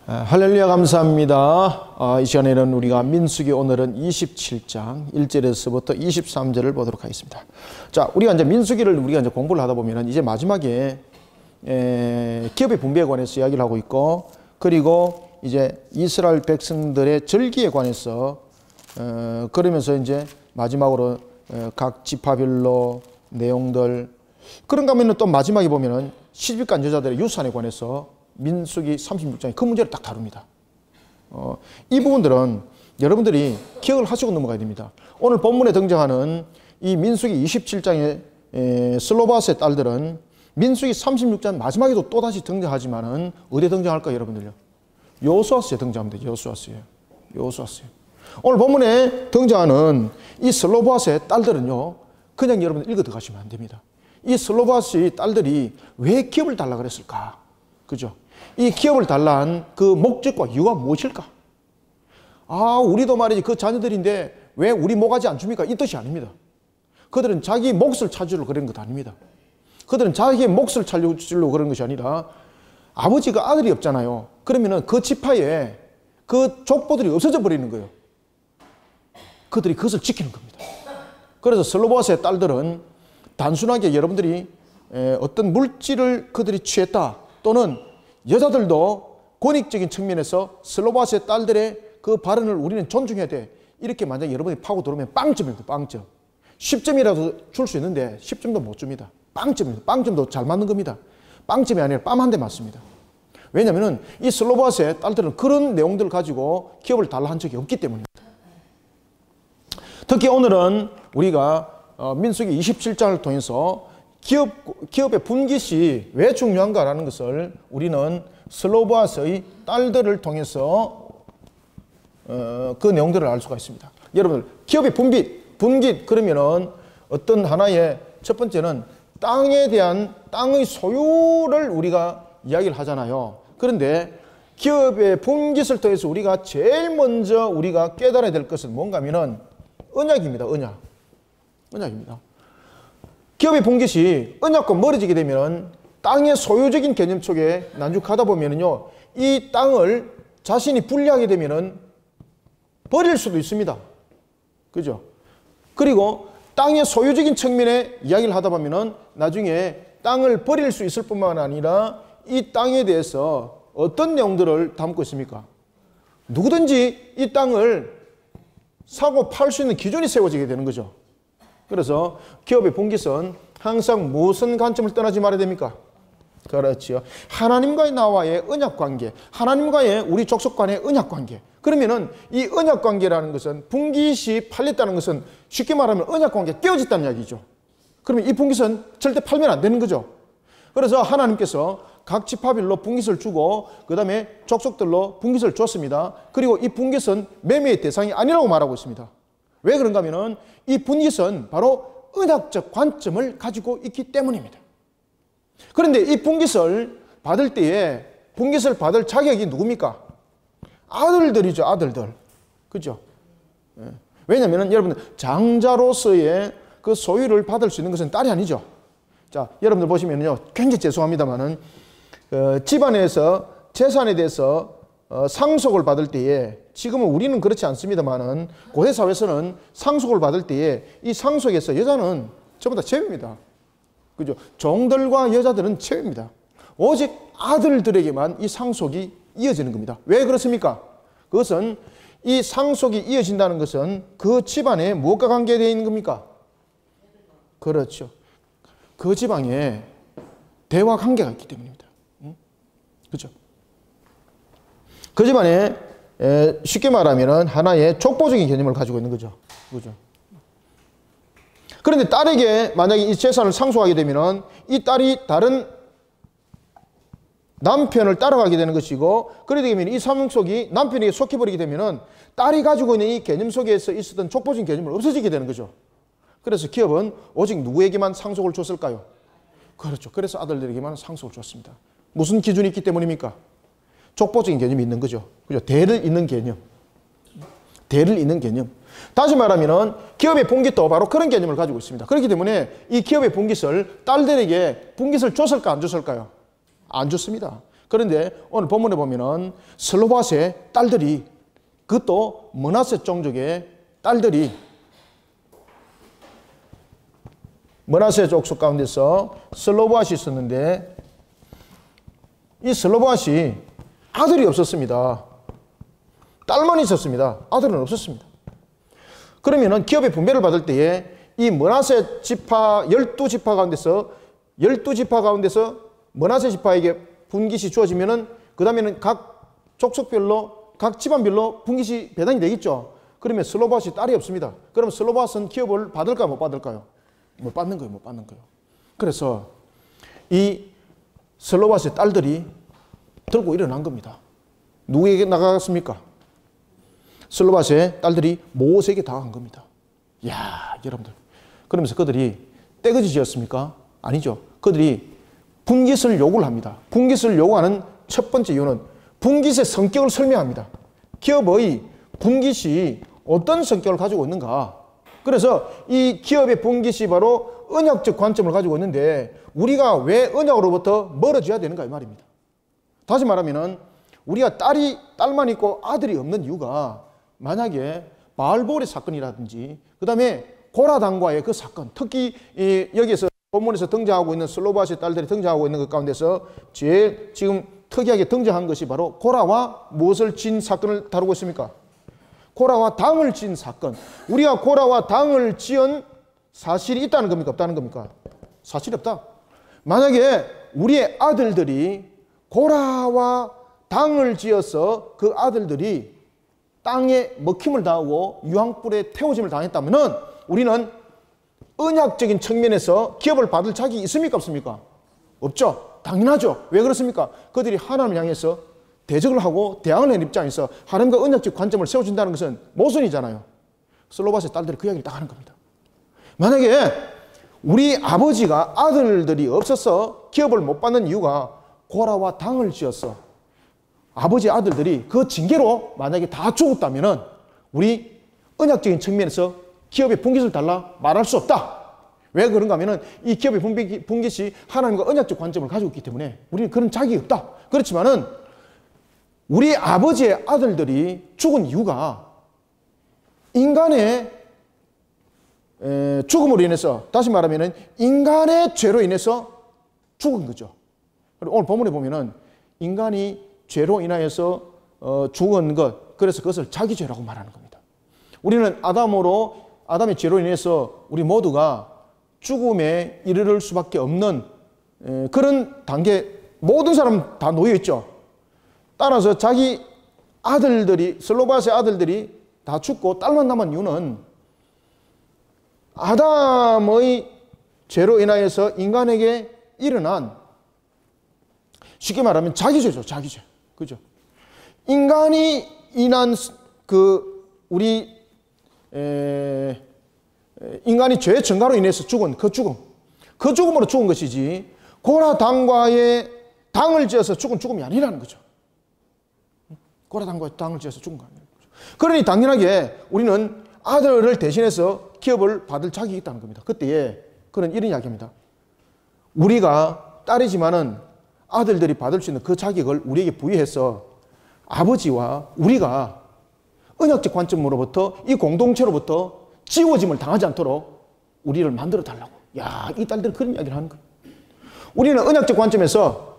할렐루야, 감사합니다. 이 시간에는 우리가 민수기 오늘은 27장 1절에서부터 23절을 보도록 하겠습니다. 자, 우리가 이제 민수기를 이제 공부를 하다 보면은 이제 마지막에 기업의 분배에 관해서 이야기를 하고 있고, 그리고 이제 이스라엘 백성들의 절기에 관해서 그러면서 이제 마지막으로 각 지파별로 내용들, 그런가 하면은 또 마지막에 보면은 시집간 여자들의 유산에 관해서 민수기 36장에 그 문제를 딱 다룹니다. 이 부분들은 여러분들이 기억을 하시고 넘어가야 됩니다. 오늘 본문에 등장하는 이 민수기 27장의 슬로바스의 딸들은 민수기 36장 마지막에도 또다시 등장하지만은 어디에 등장할까요, 여러분들요? 여호수아서에 등장합니다. 여호수아서에. 오늘 본문에 등장하는 이 슬로바스의 딸들은요, 그냥 여러분들 읽어 들어가시면 안 됩니다. 이 슬로바스의 딸들이 왜 기업을 달라 그랬을까? 그죠? 이 기업을 달라한 그 목적과 이유가 무엇일까? 우리도 말이지 그 자녀들인데 왜 우리 모가지 안 줍니까? 이 뜻이 아닙니다. 그들은 자기 몫을 찾으려고 그런 것 아닙니다. 그들은 자기의 몫을 찾으려고 그런 것이 아니라 아버지가 아들이 없잖아요. 그러면은 그 지파에 그 족보들이 없어져 버리는 거예요. 그들이 그것을 지키는 겁니다. 그래서 슬로바스의 딸들은 단순하게 여러분들이 어떤 물질을 그들이 취했다, 또는 여자들도 권익적인 측면에서 슬로바스의 딸들의 그 발언을 우리는 존중해야 돼, 이렇게 만약에 여러분이 파고 들어오면 빵점입니다. 빵점. 10점이라도 줄 수 있는데 10점도 못 줍니다. 빵점입니다. 빵점도 잘 맞는 겁니다. 빵점이 아니라 빰 한 대 맞습니다. 왜냐하면 이 슬로바스의 딸들은 그런 내용들을 가지고 기업을 달라 한 적이 없기 때문입니다. 특히 오늘은 우리가 민수기 27장을 통해서 기업의 분깃이 왜 중요한가라는 것을 우리는 슬로바스의 딸들을 통해서 그 내용들을 알 수가 있습니다. 여러분, 기업의 분깃 그러면은 어떤 하나의, 첫 번째는 땅에 대한 땅의 소유를 우리가 이야기를 하잖아요. 그런데 기업의 분깃을 통해서 우리가 제일 먼저 우리가 깨달아야 될 것은 뭔가 하면은 언약입니다. 언약입니다. 기업의 분깃이 언약과 멀어지게 되면 땅의 소유적인 개념 속에 난죽하다 보면요, 이 땅을 자신이 분리하게 되면은 버릴 수도 있습니다. 그죠? 그리고 땅의 소유적인 측면에 이야기를 하다 보면은 나중에 땅을 버릴 수 있을 뿐만 아니라 이 땅에 대해서 어떤 내용들을 담고 있습니까? 누구든지 이 땅을 사고 팔 수 있는 기준이 세워지게 되는 거죠. 그래서 기업의 분깃은 항상 무슨 관점을 떠나지 말아야 됩니까? 그렇죠. 하나님과의 나와의 언약관계, 하나님과의 우리 족속 간의 언약관계. 그러면은 이 언약관계라는 것은, 분깃이 팔렸다는 것은 쉽게 말하면 언약관계가 깨어졌다는 이야기죠. 그러면 이 분깃은 절대 팔면 안 되는 거죠. 그래서 하나님께서 각 지파별로 분깃을 주고 그 다음에 족속들로 분깃을 줬습니다. 그리고 이 분깃은 매매의 대상이 아니라고 말하고 있습니다. 왜 그런가 하면은 이 분깃은 바로 언약적 관점을 가지고 있기 때문입니다. 그런데 이 분깃을 받을 때에 분깃을 받을 자격이 누굽니까? 아들들이죠. 아들들. 그죠? 왜냐하면 여러분, 장자로서의 그 소유를 받을 수 있는 것은 딸이 아니죠. 자, 여러분들 보시면요, 굉장히 죄송합니다만은 집안에서 재산에 대해서 상속을 받을 때에, 지금은 우리는 그렇지 않습니다만은 고대 사회에서는 상속을 받을 때에 이 상속에서 여자는 전부 다 제외입니다. 그죠? 종들과 여자들은 제외입니다. 오직 아들들에게만 이 상속이 이어지는 겁니다. 왜 그렇습니까? 그것은, 이 상속이 이어진다는 것은 그 집안에 무엇과 관계되어 있는 겁니까? 그렇죠. 그 지방에 대화 관계가 있기 때문입니다. 그렇죠? 그 집안에 쉽게 말하면 하나의 족보적인 개념을 가지고 있는 거죠. 그죠? 그런데 딸에게 만약에 이 재산을 상속하게 되면 이 딸이 다른 남편을 따라가게 되는 것이고, 그러게 되면 이 상속이 남편에게 속해버리게 되면 딸이 가지고 있는 이 개념 속에서 있었던 족보적인 개념을 없어지게 되는 거죠. 그래서 기업은 오직 누구에게만 상속을 줬을까요? 그렇죠. 그래서 아들들에게만 상속을 줬습니다. 무슨 기준이 있기 때문입니까? 족보적인 개념이 있는 거죠. 그죠? 대를 잇는 개념. 대를 잇는 개념. 다시 말하면 기업의 분깃도 바로 그런 개념을 가지고 있습니다. 그렇기 때문에 이 기업의 분깃을 딸들에게 분깃을 줬을까 안 줬을까요? 안 줬습니다. 그런데 오늘 본문에 보면은 슬로바스의 딸들이, 그것도 므낫세 종족의 딸들이, 므낫세 족속 가운데서 슬로바스이 있었는데 이 슬로바스이 아들이 없었습니다. 딸만 있었습니다. 아들은 없었습니다. 그러면은 기업의 분배를 받을 때에 이 므낫세 지파 12지파 가운데서 므낫세 지파에게 분깃이 주어지면은 그 다음에는 각 족속별로, 각 집안별로 분깃이 배당이 되겠죠. 그러면 슬로바스이 딸이 없습니다. 그러면 슬로바스는 기업을 받을까요, 못 받을까요? 못 받는 거예요, 못 받는 거예요. 그래서 이 슬로바스의 딸들이 들고 일어난 겁니다. 누구에게 나가갔습니까? 슬로바스의 딸들이 모세에게 다가간 겁니다. 이야, 여러분들. 그러면서 그들이 떼거지 지었습니까? 아니죠. 그들이 분깃을 요구를 합니다. 분깃을 요구하는 첫 번째 이유는 분깃의 성격을 설명합니다. 기업의 분깃이 어떤 성격을 가지고 있는가. 그래서 이 기업의 분깃이 바로 언약적 관점을 가지고 있는데 우리가 왜 언약으로부터 멀어져야 되는가 이 말입니다. 다시 말하면은 우리가 딸만 있고 아들이 없는 이유가 만약에 바알볼의 사건이라든지 그 다음에 고라당과의 그 사건, 특히 여기에서 본문에서 등장하고 있는 슬로바스의 딸들이 등장하고 있는 것 가운데서 제일 지금 특이하게 등장한 것이 바로 고라와 무엇을 진 사건을 다루고 있습니까? 고라와 당을 진 사건. 우리가 고라와 당을 지은 사실이 있다는 겁니까? 없다는 겁니까? 사실이 없다. 만약에 우리의 아들들이 고라와 당을 지어서 그 아들들이 땅에 먹힘을 당하고 유황불에 태워짐을 당했다면 우리는 언약적인 측면에서 기업을 받을 자격이 있습니까? 없습니까? 없죠. 당연하죠. 왜 그렇습니까? 그들이 하나님을 향해서 대적을 하고 대항을 하는 입장에서 하나님과 언약적 관점을 세워준다는 것은 모순이잖아요. 슬로바스의 딸들이 그 이야기를 딱 하는 겁니다. 만약에 우리 아버지가 아들들이 없어서 기업을 못 받는 이유가 고라와 당을 지었어. 아버지 아들들이 그 징계로 만약에 다 죽었다면 우리 언약적인 측면에서 기업의 분깃을 달라 말할 수 없다. 왜 그런가 하면은 이 기업의 분깃이 하나님과 언약적 관점을 가지고 있기 때문에 우리는 그런 자격이 없다. 그렇지만은 우리 아버지의 아들들이 죽은 이유가 인간의 죽음으로 인해서, 다시 말하면은 인간의 죄로 인해서 죽은 거죠. 오늘 본문에 보면은 인간이 죄로 인하여서 죽은 것, 그래서 그것을 자기 죄라고 말하는 겁니다. 우리는 아담의 죄로 인해서 우리 모두가 죽음에 이르를 수밖에 없는 그런 단계, 모든 사람 다 놓여 있죠. 따라서 자기 아들들이, 슬로바스의 아들들이 다 죽고 딸만 남은 이유는 아담의 죄로 인하여서 인간에게 일어난, 쉽게 말하면 자기죄죠, 자기죄. 그죠? 인간이 인한 인간이 죄의 증가로 인해서 죽은 그 죽음으로 죽은 것이지 고라 당과의 당을 지어서 죽은 죽음이 아니라는 거죠. 고라 당과의 당을 지어서 죽은 거 아니에요. 그러니 당연하게 우리는 아들을 대신해서 기업을 받을 자격이 있다는 겁니다. 그때에 그는 이런 이야기입니다. 우리가 딸이지만은 아들들이 받을 수 있는 그 자격을 우리에게 부여해서 아버지와 우리가 언약적 관점으로부터 이 공동체로부터 지워짐을 당하지 않도록 우리를 만들어 달라고. 야, 이 딸들은 그런 이야기를 하는 거예요. 우리는 언약적 관점에서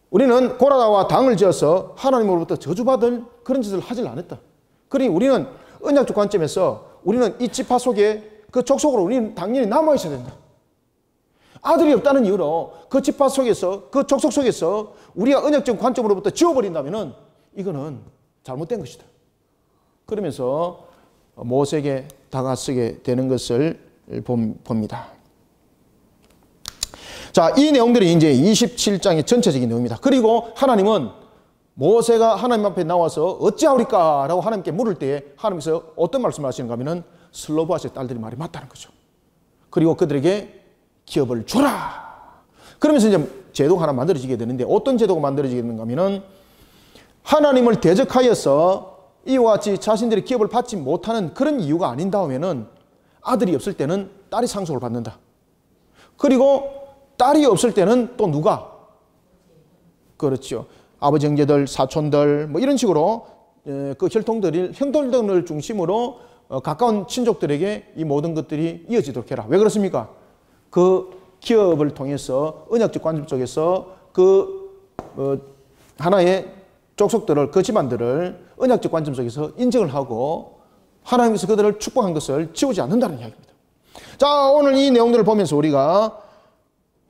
우리는 고라와 당을 지어서 하나님으로부터 저주받을 그런 짓을 하질 않았다. 그러니 우리는 언약적 관점에서 우리는 이 지파 속에 그 족속으로 우리는 당연히 남아 있어야 된다. 아들이 없다는 이유로 그 지파 속에서, 그 족속 속에서 우리가 언약적 관점으로부터 지워버린다면 이거는 잘못된 것이다. 그러면서 모세에게 다가서게 되는 것을 봅니다. 자, 이 내용들이 이제 27장의 전체적인 내용입니다. 그리고 하나님은 모세가 하나님 앞에 나와서 어찌하오리까? 라고 하나님께 물을 때에 하나님께서 어떤 말씀을 하시는가 하면은 슬로바스의 딸들이 말이 맞다는 거죠. 그리고 그들에게 기업을 주라. 그러면서 이제 제도가 하나 만들어지게 되는데 어떤 제도가 만들어지게 되는가 하면은 하나님을 대적하여서 이와 같이 자신들이 기업을 받지 못하는 그런 이유가 아닌 다음에는 아들이 없을 때는 딸이 상속을 받는다. 그리고 딸이 없을 때는 또 누가? 그렇죠. 아버지 형제들, 사촌들 뭐 이런 식으로 그 형통들을 중심으로 가까운 친족들에게 이 모든 것들이 이어지도록 해라. 왜 그렇습니까? 그 기업을 통해서 언약적 관점 속에서 하나의 족속들을, 그 집안들을 언약적 관점 속에서 인정을 하고 하나님께서 그들을 축복한 것을 지우지 않는다는 이야기입니다. 자, 오늘 이 내용들을 보면서 우리가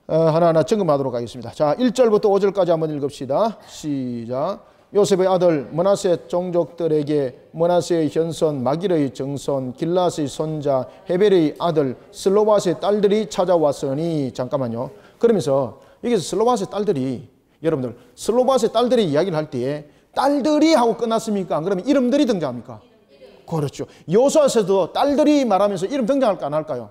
하나하나 점검하도록 하겠습니다. 자, 1절부터 5절까지 한번 읽읍시다. 시작. 요셉의 아들 므낫세 종족들에게 므낫세의 현손 마길의 정손 길앗의 손자 헤벨의 아들 슬로밧의 딸들이 찾아왔으니, 잠깐만요. 그러면서 여기서 슬로밧의 딸들이, 여러분들 슬로밧의 딸들이 이야기를 할 때에 딸들이 하고 끝났습니까? 그러면 이름들이 등장합니까? 그렇죠. 여호수아서도 딸들이 말하면서 이름 등장할까 안 할까요?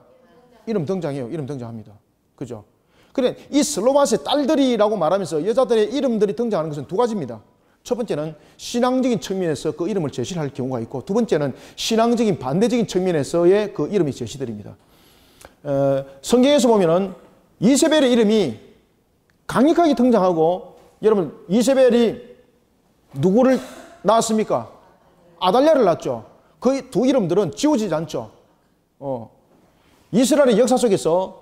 이름 등장해요. 이름 등장합니다. 그죠? 그래, 이 슬로밧의 딸들이라고 말하면서 여자들의 이름들이 등장하는 것은 두 가지입니다. 첫 번째는 신앙적인 측면에서 그 이름을 제시를 할 경우가 있고, 두 번째는 신앙적인 반대적인 측면에서의 그 이름이 제시됩니다. 성경에서 보면은 이세벨의 이름이 강력하게 등장하고, 여러분 이세벨이 누구를 낳았습니까? 아달랴를 낳았죠. 그 두 이름들은 지워지지 않죠. 이스라엘의 역사 속에서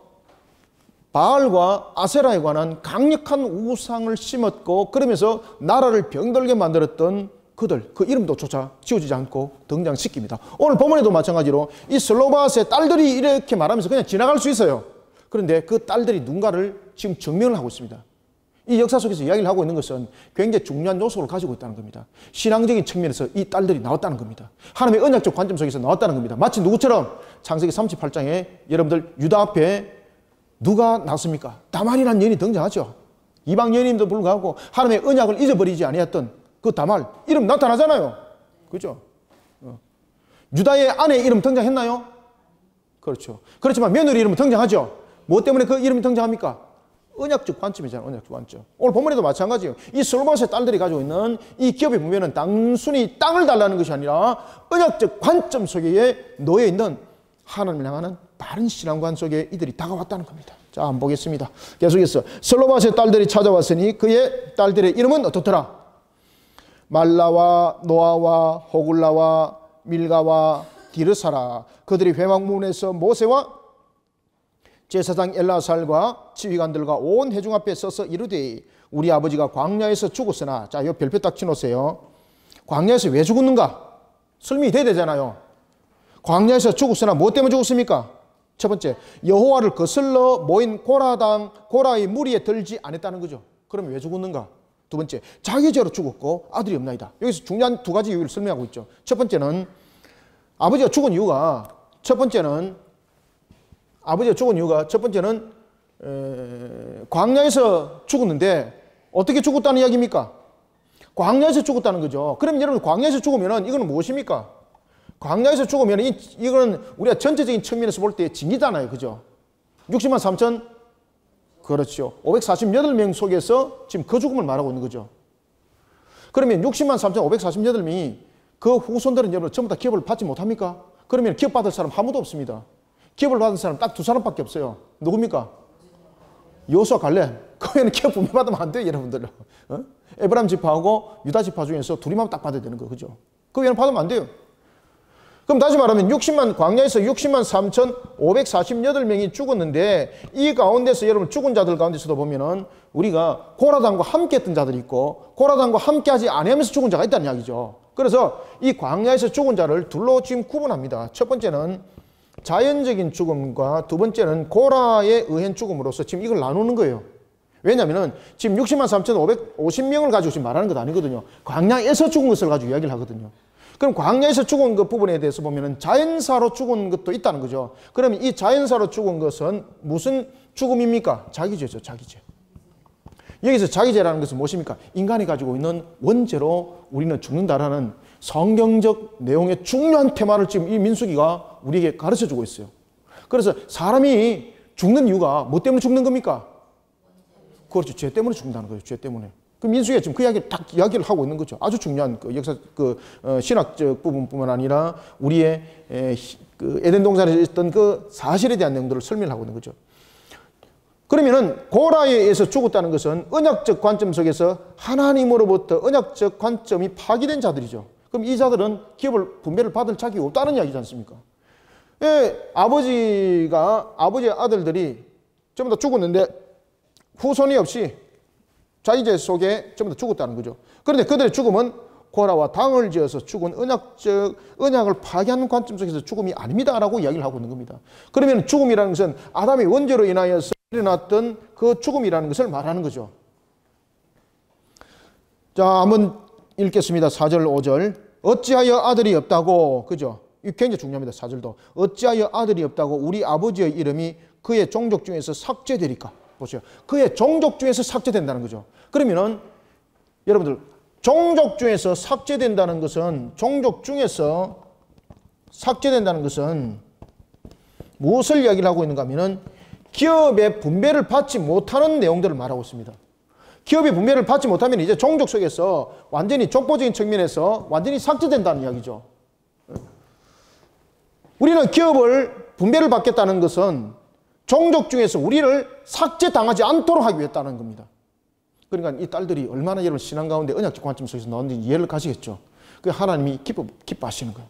바알과 아세라에 관한 강력한 우상을 심었고, 그러면서 나라를 병들게 만들었던 그들, 그 이름도 조차 지워지지 않고 등장시킵니다. 오늘 본문에도 마찬가지로 이 슬로밧의 딸들이 이렇게 말하면서 그냥 지나갈 수 있어요. 그런데 그 딸들이 누군가를 지금 증명을 하고 있습니다. 이 역사 속에서 이야기를 하고 있는 것은 굉장히 중요한 요소를 가지고 있다는 겁니다. 신앙적인 측면에서 이 딸들이 나왔다는 겁니다. 하나님의 언약적 관점 속에서 나왔다는 겁니다. 마치 누구처럼 창세기 38장에 여러분들 유다 앞에 누가 낳습니까? 다말이라는 여인이 등장하죠. 이방 여인임에도 불구하고 하나님의 언약을 잊어버리지 아니했던 그 다말, 이름 나타나잖아요. 그죠? 유다의 아내 이름 등장했나요? 그렇죠. 그렇지만 며느리 이름은 등장하죠. 뭐 때문에 그 이름이 등장합니까? 언약적 관점이잖아요. 언약적 관점. 오늘 본문에도 마찬가지예요. 이 슬로밧의 딸들이 가지고 있는 이 기업의 분배는 단순히 땅을 달라는 것이 아니라 언약적 관점 속에 놓여 있는 하나님을 향하는 바른 신앙관 속에 이들이 다가왔다는 겁니다. 자, 한번 보겠습니다. 계속해서 슬로밧의 딸들이 찾아왔으니 그의 딸들의 이름은 어떻더라? 말라와 노아와 호글라와 밀가와 디르사라. 그들이 회막문에서 모세와 제사장 엘라살과 지휘관들과 온 회중 앞에 서서 이르되 우리 아버지가 광야에서 죽었으나, 자, 이 별표 딱 치놓으세요. 광야에서 왜 죽었는가? 설명이 돼야 되잖아요. 광야에서 죽었으나 뭐 때문에 죽었습니까? 첫 번째, 여호와를 거슬러 모인 고라의 무리에 들지 않았다는 거죠. 그럼 왜 죽었는가? 두 번째, 자기 죄로 죽었고 아들이 없나이다. 여기서 중요한 두 가지 이유를 설명하고 있죠. 첫 번째는 아버지가 죽은 이유가, 광야에서 죽었는데 어떻게 죽었다는 이야기입니까? 광야에서 죽었다는 거죠. 그럼 여러분, 광야에서 죽으면 이거는 무엇입니까? 광야에서 죽으면 이거는 우리가 전체적인 측면에서 볼 때 징이잖아요. 그죠? 60만 3천, 그렇죠. 548명 속에서 지금 그 죽음을 말하고 있는 거죠. 그러면 60만 3천 548명이 그 후손들은 여러분 전부 다 기업을 받지 못합니까? 그러면 기업 받을 사람 아무도 없습니다. 기업을 받은 사람 딱 두 사람밖에 없어요. 누굽니까? 여호수아 갈렙. 그 외에는 기업 분배받으면 안 돼요, 여러분들. 에브라임 지파하고 유다 지파 중에서 둘이만 딱 받아야 되는 거, 그죠? 그 외에는 받으면 안 돼요. 그럼 다시 말하면 광야에서 60만 3천 548명이 죽었는데, 이 가운데서 여러분 죽은 자들 가운데서도 보면은 우리가 고라당과 함께 했던 자들이 있고 고라당과 함께 하지 않으면서 죽은 자가 있다는 이야기죠. 그래서 이 광야에서 죽은 자를 둘로 지금 구분합니다. 첫 번째는 자연적인 죽음과 두 번째는 고라에 의한 죽음으로서 지금 이걸 나누는 거예요. 왜냐하면 지금 60만 3,550명을 가지고 지금 말하는 것 아니거든요. 광야에서 죽은 것을 가지고 이야기를 하거든요. 그럼 광야에서 죽은 것 부분에 대해서 보면은 자연사로 죽은 것도 있다는 거죠. 그러면 이 자연사로 죽은 것은 무슨 죽음입니까? 자기죄죠, 자기죄. 여기서 자기죄라는 것은 무엇입니까? 인간이 가지고 있는 원죄로 우리는 죽는다라는 성경적 내용의 중요한 테마를 지금 이 민수기가 우리에게 가르쳐주고 있어요. 그래서 사람이 죽는 이유가 뭐 때문에 죽는 겁니까? 그렇죠. 죄 때문에 죽는다는 거예요. 죄 때문에. 그 민수기가 지금 그 이야기를 딱 이야기를 하고 있는 거죠. 아주 중요한 그 역사, 신학적 부분뿐만 아니라 우리의 그 에덴 동산에 있던 그 사실에 대한 내용들을 설명하고 있는 거죠. 그러면은 고라에 의해서 죽었다는 것은 언약적 관점 속에서 하나님으로부터 언약적 관점이 파기된 자들이죠. 그럼 이 자들은 기업을 분배를 받을 자격이 없다는 이야기지 않습니까? 예, 아버지의 아들들이 전부 다 죽었는데 후손이 없이 자기제 속에 전부 다 죽었다는 거죠. 그런데 그들의 죽음은 고라와 당을 지어서 죽은 언약을 파괴하는 관점 속에서 죽음이 아닙니다라고 이야기를 하고 있는 겁니다. 그러면 죽음이라는 것은 아담의 원죄로 인하여서 일어났던 그 죽음이라는 것을 말하는 거죠. 자, 한번 읽겠습니다. 4절, 5절. 어찌하여 아들이 없다고, 그죠? 이게 굉장히 중요합니다. 4절도. 어찌하여 아들이 없다고 우리 아버지의 이름이 그의 종족 중에서 삭제되리까? 보세요. 그의 종족 중에서 삭제된다는 거죠. 그러면은 여러분들, 종족 중에서 삭제된다는 것은, 종족 중에서 삭제된다는 것은 무엇을 이야기를 하고 있는가 하면은 기업의 분배를 받지 못하는 내용들을 말하고 있습니다. 기업의 분배를 받지 못하면 이제 종족 속에서 완전히 족보적인 측면에서 완전히 삭제된다는 이야기죠. 우리는 기업을 분배를 받겠다는 것은 종족 중에서 우리를 삭제당하지 않도록 하기 위해서다는 겁니다. 그러니까 이 딸들이 얼마나 여러분 신앙 가운데 언약적 관점 속에서 나오는지 이해를 가시겠죠. 그 하나님이 기뻐하시는 거예요.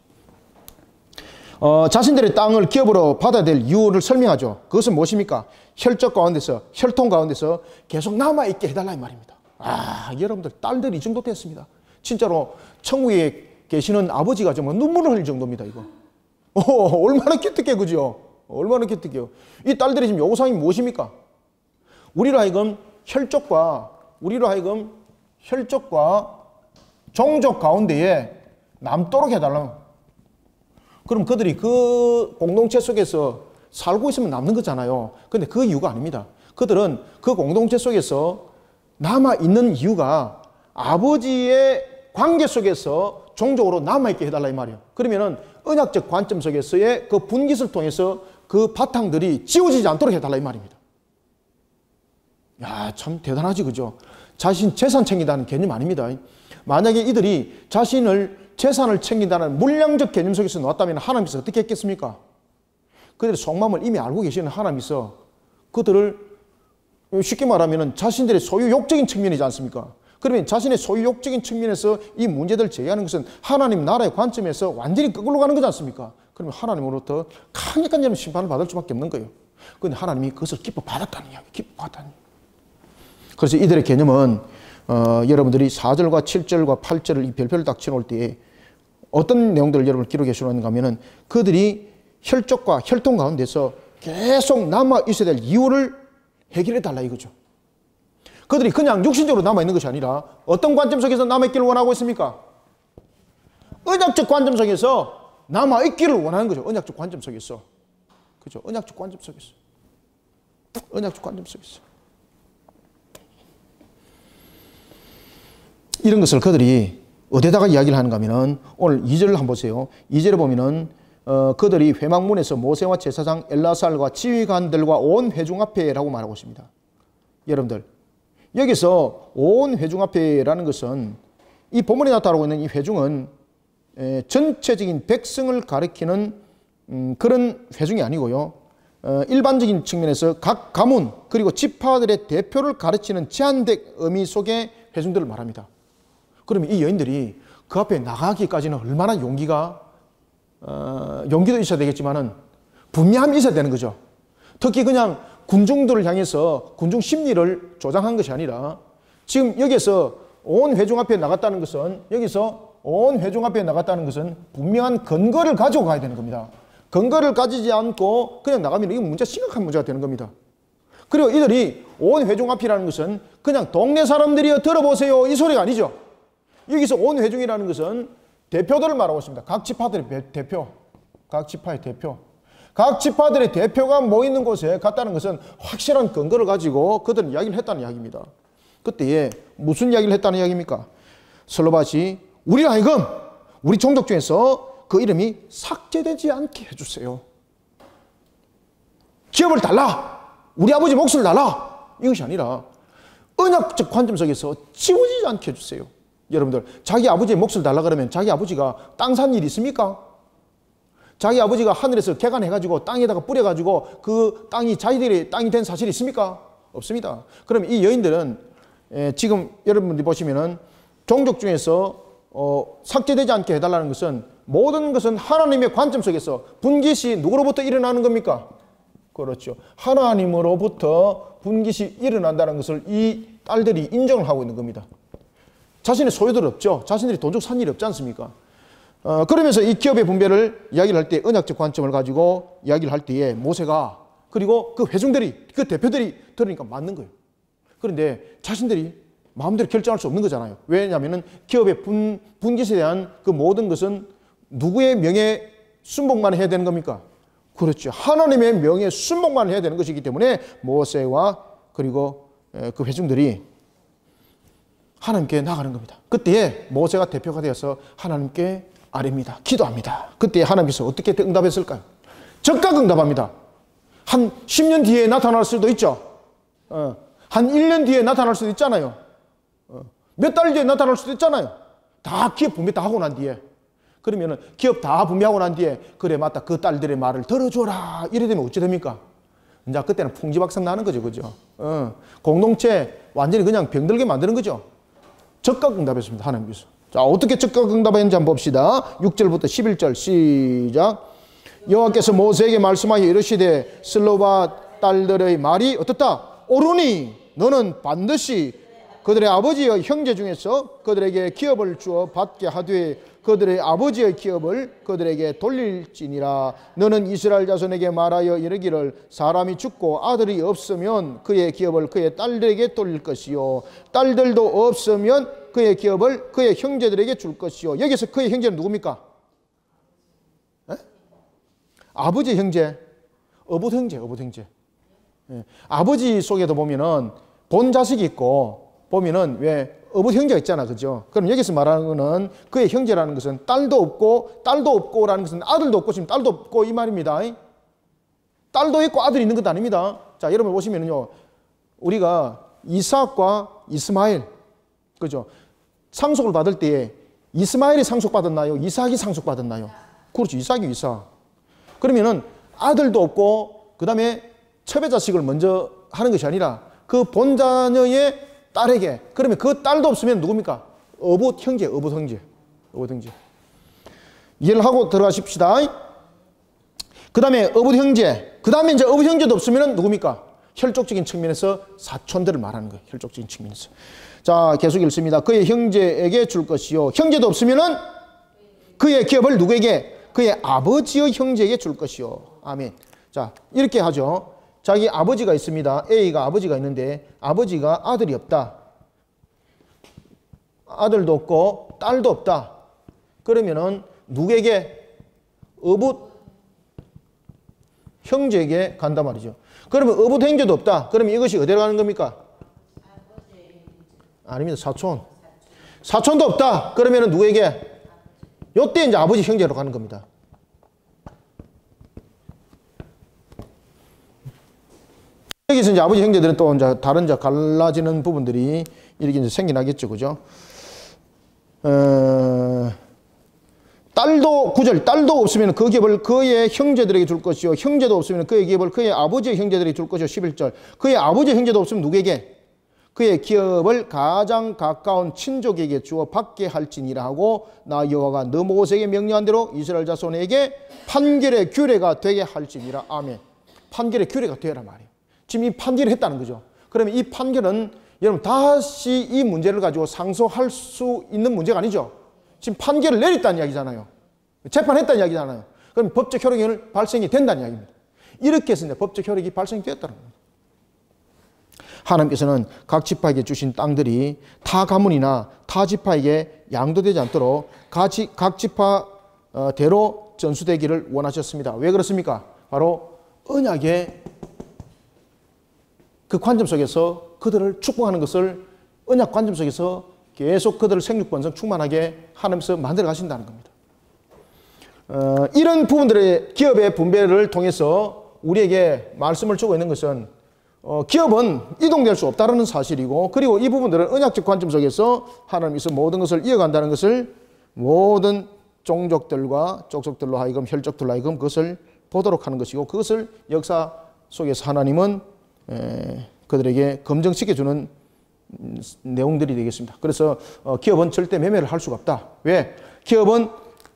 자신들의 땅을 기업으로 받아야 될 이유를 설명하죠. 그것은 무엇입니까? 혈족 가운데서, 혈통 가운데서 계속 남아있게 해달라 이 말입니다. 아, 여러분들 딸들이 이 정도 됐습니다. 진짜로 천국에 계시는 아버지가 정말 눈물을 흘릴 정도입니다, 이거. 얼마나 기특해, 그죠? 얼마나 기특해요. 이 딸들이 지금 요구사항이 무엇입니까? 우리로 하여금 혈족과 종족 가운데에 남도록 해달라고. 그럼 그들이 그 공동체 속에서 살고 있으면 남는 거잖아요. 근데 그 이유가 아닙니다. 그들은 그 공동체 속에서 남아있는 이유가 아버지의 관계 속에서 종족으로 남아있게 해달라 이 말이에요. 그러면은 언약적 관점 속에서의 그 분깃을 통해서 그 바탕들이 지워지지 않도록 해달라 이 말입니다. 야, 참 대단하지, 그죠? 자신 재산 챙긴다는 개념 아닙니다. 만약에 이들이 재산을 챙긴다는 물량적 개념 속에서 나왔다면 하나님께서 어떻게 했겠습니까? 그들의 속마음을 이미 알고 계시는 하나님께서 그들을 쉽게 말하면 자신들의 소유욕적인 측면이지 않습니까? 그러면 자신의 소유욕적인 측면에서 이 문제들을 제기하는 것은 하나님 나라의 관점에서 완전히 거꾸로 가는 거지 않습니까? 그러면 하나님으로부터 강력한 심판을 받을 수밖에 없는 거예요. 그런데 하나님이 그것을 기뻐받았다는 이야기, 기뻐받았다는 이야기. 그래서 이들의 개념은 여러분들이 4절과 7절과 8절을 이 별표를 딱 치놓을 때에 어떤 내용들을 여러분 기록해 주는가 하면은 그들이 혈족과 혈통 가운데서 계속 남아 있어야 될 이유를 해결해 달라 이거죠. 그들이 그냥 육신적으로 남아 있는 것이 아니라 어떤 관점 속에서 남아 있기를 원하고 있습니까? 언약적 관점 속에서 남아 있기를 원하는 거죠. 언약적 관점 속에서. 그죠? 언약적 관점 속에서. 언약적 관점 속에서. 이런 것을 그들이 어디다가 이야기를 하는가 하면은 오늘 2절을 한번 보세요. 2절에 보면은 그들이 회막문에서 모세와 제사장 엘라살과 지휘관들과 온 회중 앞에라고 말하고 있습니다. 여러분들 여기서 온 회중 앞에라는 것은 이 본문에 나타나고 있는 이 회중은 전체적인 백성을 가리키는 그런 회중이 아니고요. 일반적인 측면에서 각 가문 그리고 지파들의 대표를 가르치는 제한된 의미 속의 회중들을 말합니다. 그러면 이 여인들이 그 앞에 나가기까지는 얼마나 용기도 있어야 되겠지만은 분명함이 있어야 되는 거죠. 특히 그냥 군중들을 향해서 군중 심리를 조장한 것이 아니라 지금 여기서 온 회중 앞에 나갔다는 것은 분명한 근거를 가지고 가야 되는 겁니다. 근거를 가지지 않고 그냥 나가면 이건 심각한 문제가 되는 겁니다. 그리고 이들이 온 회중 앞이라는 것은 그냥 동네 사람들이여 들어보세요 이 소리가 아니죠. 여기서 온 회중이라는 것은 대표들을 말하고 있습니다. 각 지파들의 대표, 각 지파의 대표. 각 지파들의 대표가 모이는 곳에 갔다는 것은 확실한 근거를 가지고 그들은 이야기를 했다는 이야기입니다. 그때에 무슨 이야기를 했다는 이야기입니까? 슬로바시 우리가 하여금 우리 종족 중에서 그 이름이 삭제되지 않게 해주세요. 기업을 달라. 우리 아버지 몫을 달라. 이것이 아니라 언약적 관점 속에서 지워지지 않게 해주세요. 여러분들 자기 아버지의 몫을 달라 그러면 자기 아버지가 땅 산 일 있습니까? 자기 아버지가 하늘에서 개간해가지고 땅에다가 뿌려가지고 그 땅이 자기들의 땅이 된 사실이 있습니까? 없습니다. 그럼 이 여인들은 지금 여러분들이 보시면은 종족 중에서 삭제되지 않게 해달라는 것은 모든 것은 하나님의 관점 속에서 분깃이 누구로부터 일어나는 겁니까? 그렇죠. 하나님으로부터 분깃이 일어난다는 것을 이 딸들이 인정을 하고 있는 겁니다. 자신의 소유들 없죠. 자신들이 돈 주고 산 일이 없지 않습니까? 그러면서 이 기업의 분배를 이야기를 할 때 언약적 관점을 가지고 이야기를 할 때에 모세가 그리고 그 회중들이 그 대표들이 들으니까 맞는 거예요. 그런데 자신들이 마음대로 결정할 수 없는 거잖아요. 왜냐하면 기업의 분깃에 대한 그 모든 것은 누구의 명예 순복만 해야 되는 겁니까? 그렇죠. 하나님의 명예 순복만 해야 되는 것이기 때문에 모세와 그리고 그 회중들이 하나님께 나가는 겁니다. 그때에 모세가 대표가 되어서 하나님께 아뢰입니다. 기도합니다. 그때 하나님께서 어떻게 응답했을까요? 즉각 응답합니다. 한 10년 뒤에 나타날 수도 있죠. 한 1년 뒤에 나타날 수도 있잖아요. 몇 달 뒤에 나타날 수도 있잖아요. 다 기업 분배 다 하고 난 뒤에. 그러면은 기업 다 분배하고 난 뒤에 그래 맞다 그 딸들의 말을 들어줘라 이래 되면 어찌 됩니까? 이제 그때는 풍지박산 나는 거죠. 그죠? 공동체 완전히 그냥 병들게 만드는 거죠. 즉각 응답했습니다. 하나님께서. 자, 어떻게 즉각 응답했는지 한번 봅시다. 6절부터 11절 시작. 여호와께서 모세에게 말씀하여 이르시되 슬로바 딸들의 말이 어떻다? 옳으니 너는 반드시 그들의 아버지의 형제 중에서 그들에게 기업을 주어 받게 하되 그들의 아버지의 기업을 그들에게 돌릴지니라. 너는 이스라엘 자손에게 말하여 이르기를 사람이 죽고 아들이 없으면 그의 기업을 그의 딸들에게 돌릴 것이요 딸들도 없으면 그의 기업을 그의 형제들에게 줄 것이요. 여기서 그의 형제는 누굽니까? 아버지 형제, 어부 형제, 어부 형제. 아버지 속에도 보면은 본 자식이 있고 보면은 왜 어부 형제가 있잖아, 그죠? 그럼 여기서 말하는 거는 그의 형제라는 것은 딸도 없고라는 것은 아들도 없고 지금 딸도 없고 이 말입니다. 딸도 있고 아들이 있는 것도 아닙니다. 자, 여러분 보시면은요, 우리가 이삭과 이스마엘, 그죠? 상속을 받을 때에 이스마엘이 상속받았나요? 이삭이 상속받았나요? 그렇죠, 이삭이 이삭. 그러면은 아들도 없고 그 다음에 첩의 자식을 먼저 하는 것이 아니라 그 본자녀의 딸에게, 그러면 그 딸도 없으면 누굽니까? 어부 형제. 이해를 하고 들어가십시다. 그 다음에 어부 형제. 그 다음에 이제 어부 형제도 없으면 누굽니까? 혈족적인 측면에서 사촌들을 말하는 거예요. 혈족적인 측면에서. 자, 계속 읽습니다. 그의 형제에게 줄 것이요. 형제도 없으면은 그의 기업을 누구에게? 그의 아버지의 형제에게 줄 것이요. 아멘. 자, 이렇게 하죠. 자기 아버지가 있습니다. A가 아버지가 있는데 아버지가 아들이 없다. 아들도 없고 딸도 없다. 그러면은 누구에게? 어부 형제에게 간단 말이죠. 그러면 어부 형제도 없다. 그러면 이것이 어디로 가는 겁니까? 아닙니다. 사촌. 사촌도 없다. 그러면은 누구에게? 요때 이제 아버지 형제로 가는 겁니다. 여기서 이제 아버지 형제들은 또 이제 다른 이제 갈라지는 부분들이 이렇게 이제 생겨나겠죠. 그죠? 딸도 9절, 딸도 없으면 그 기업을 그의 형제들에게 줄 것이요. 형제도 없으면 그의 기업을 그의 아버지의 형제들에게 줄 것이요. 11절. 그의 아버지의 형제도 없으면 누구에게? 그의 기업을 가장 가까운 친족에게 주어 받게 할지니라 하고 나 여호와가 너 모세에게 명령한 대로 이스라엘 자손에게 판결의 규례가 되게 할지니라. 아멘. 판결의 규례가 되라 말이에요. 지금 이 판결을 했다는 거죠. 그러면 이 판결은 여러분 다시 이 문제를 가지고 상소할 수 있는 문제가 아니죠. 지금 판결을 내렸다는 이야기잖아요. 재판했다는 이야기잖아요. 그럼 법적 효력이 발생이 된다는 이야기입니다. 이렇게 해서 이제 법적 효력이 발생되었다는 겁니다. 하나님께서는 각 지파에게 주신 땅들이 타 가문이나 타 지파에게 양도되지 않도록 각 지파대로 전수되기를 원하셨습니다. 왜 그렇습니까? 바로 언약의 그 관점 속에서 그들을 축복하는 것을 언약 관점 속에서 계속 그들을 생육번성 충만하게 하나님께서 만들어 가신다는 겁니다. 이런 부분들의 기업의 분배를 통해서 우리에게 말씀을 주고 있는 것은 기업은 이동될 수 없다는 사실이고, 그리고 이 부분들은 언약적 관점 속에서 하나님께서 모든 것을 이어간다는 것을 모든 종족들과 족속들로 하여금 혈족들로 하여금 그것을 보도록 하는 것이고, 그것을 역사 속에서 하나님은 그들에게 검증시켜주는 내용들이 되겠습니다. 그래서 기업은 절대 매매를 할 수가 없다. 왜? 기업은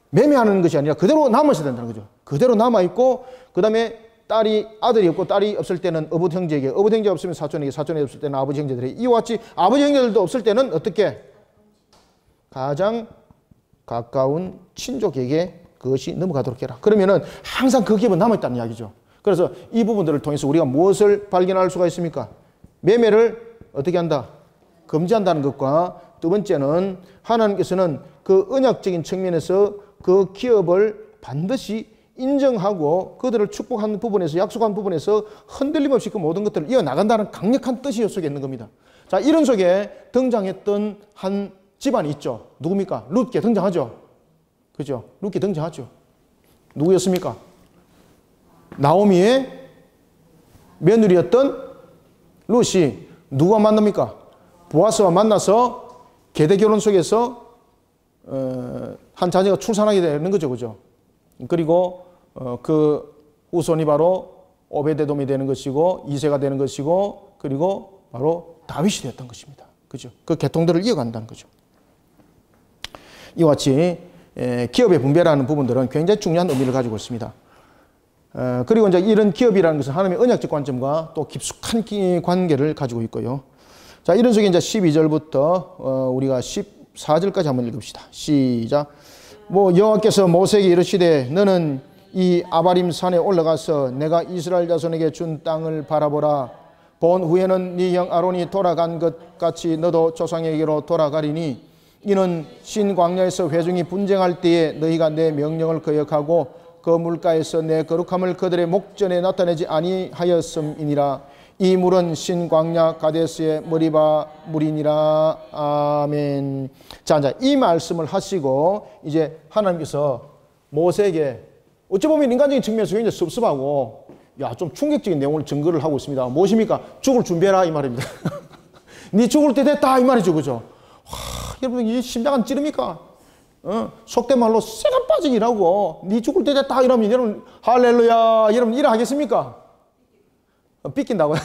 매매하는 것이 아니라 그대로 남아있어야 된다는 거죠. 그대로 남아있고 그 다음에 아들이 없고 딸이 없을 때는 어부 형제에게, 어부 형제가 없으면 사촌에게, 사촌이 없을 때는 아버지 형제들에게, 이와 같이 아버지 형제들도 없을 때는 어떻게? 가장 가까운 친족에게 그것이 넘어가도록 해라. 그러면은 항상 그 기업은 남아있다는 이야기죠. 그래서 이 부분들을 통해서 우리가 무엇을 발견할 수가 있습니까? 매매를 어떻게 한다? 금지한다는 것과 두 번째는 하나님께서는 그 언약적인 측면에서 그 기업을 반드시 인정하고 그들을 축복하는 부분에서, 약속한 부분에서 흔들림 없이 그 모든 것들을 이어나간다는 강력한 뜻이 속에 있는 겁니다. 자, 이런 속에 등장했던 한 집안이 있죠. 누굽니까? 룻게 등장하죠. 그죠? 룻게 등장하죠. 누구였습니까? 나오미의 며느리였던 룻이 누가 만납니까? 보아스와 만나서 계대 결혼 속에서 한 자녀가 출산하게 되는 거죠. 그죠? 그리고 그 후손이 바로 오베데돔이 되는 것이고 이세가 되는 것이고 그리고 바로 다윗이 되었던 것입니다. 그죠? 그 계통들을 이어간다는 거죠. 이와 같이 기업의 분배라는 부분들은 굉장히 중요한 의미를 가지고 있습니다. 그리고 이제 이런 기업이라는 것은 하나님의 언약적 관점과 또 깊숙한 관계를 가지고 있고요. 자, 이런 속에 이제 12절부터 우리가 14절까지 한번 읽읍시다. 시작. 여호와께서 모세에게 이르시되 너는 이 아바림 산에 올라가서 내가 이스라엘 자손에게 준 땅을 바라보라. 본 후에는 네 형 아론이 돌아간 것 같이 너도 조상에게로 돌아가리니 이는 신광야에서 회중이 분쟁할 때에 너희가 내 명령을 거역하고 그 물가에서 내 거룩함을 그들의 목전에 나타내지 아니하였음이니라. 이 물은 신광야 가데스의 머리바 물이니라. 아멘. 자, 이제 이 말씀을 하시고 이제 하나님께서 모세에게 어찌 보면 인간적인 측면에서 굉장히 섭섭하고 좀 충격적인 내용을 증거를 하고 있습니다. 무엇입니까? 죽을 준비해라 이 말입니다. 네 죽을 때 됐다 이 말이죠. 그죠? 여러분 이 심장은 찌릅니까? 속된 말로 쇠가 빠지기라고 네 죽을 때 됐다 이러면 여러분 할렐루야 여러분 일을 하겠습니까? 삐낀다고요?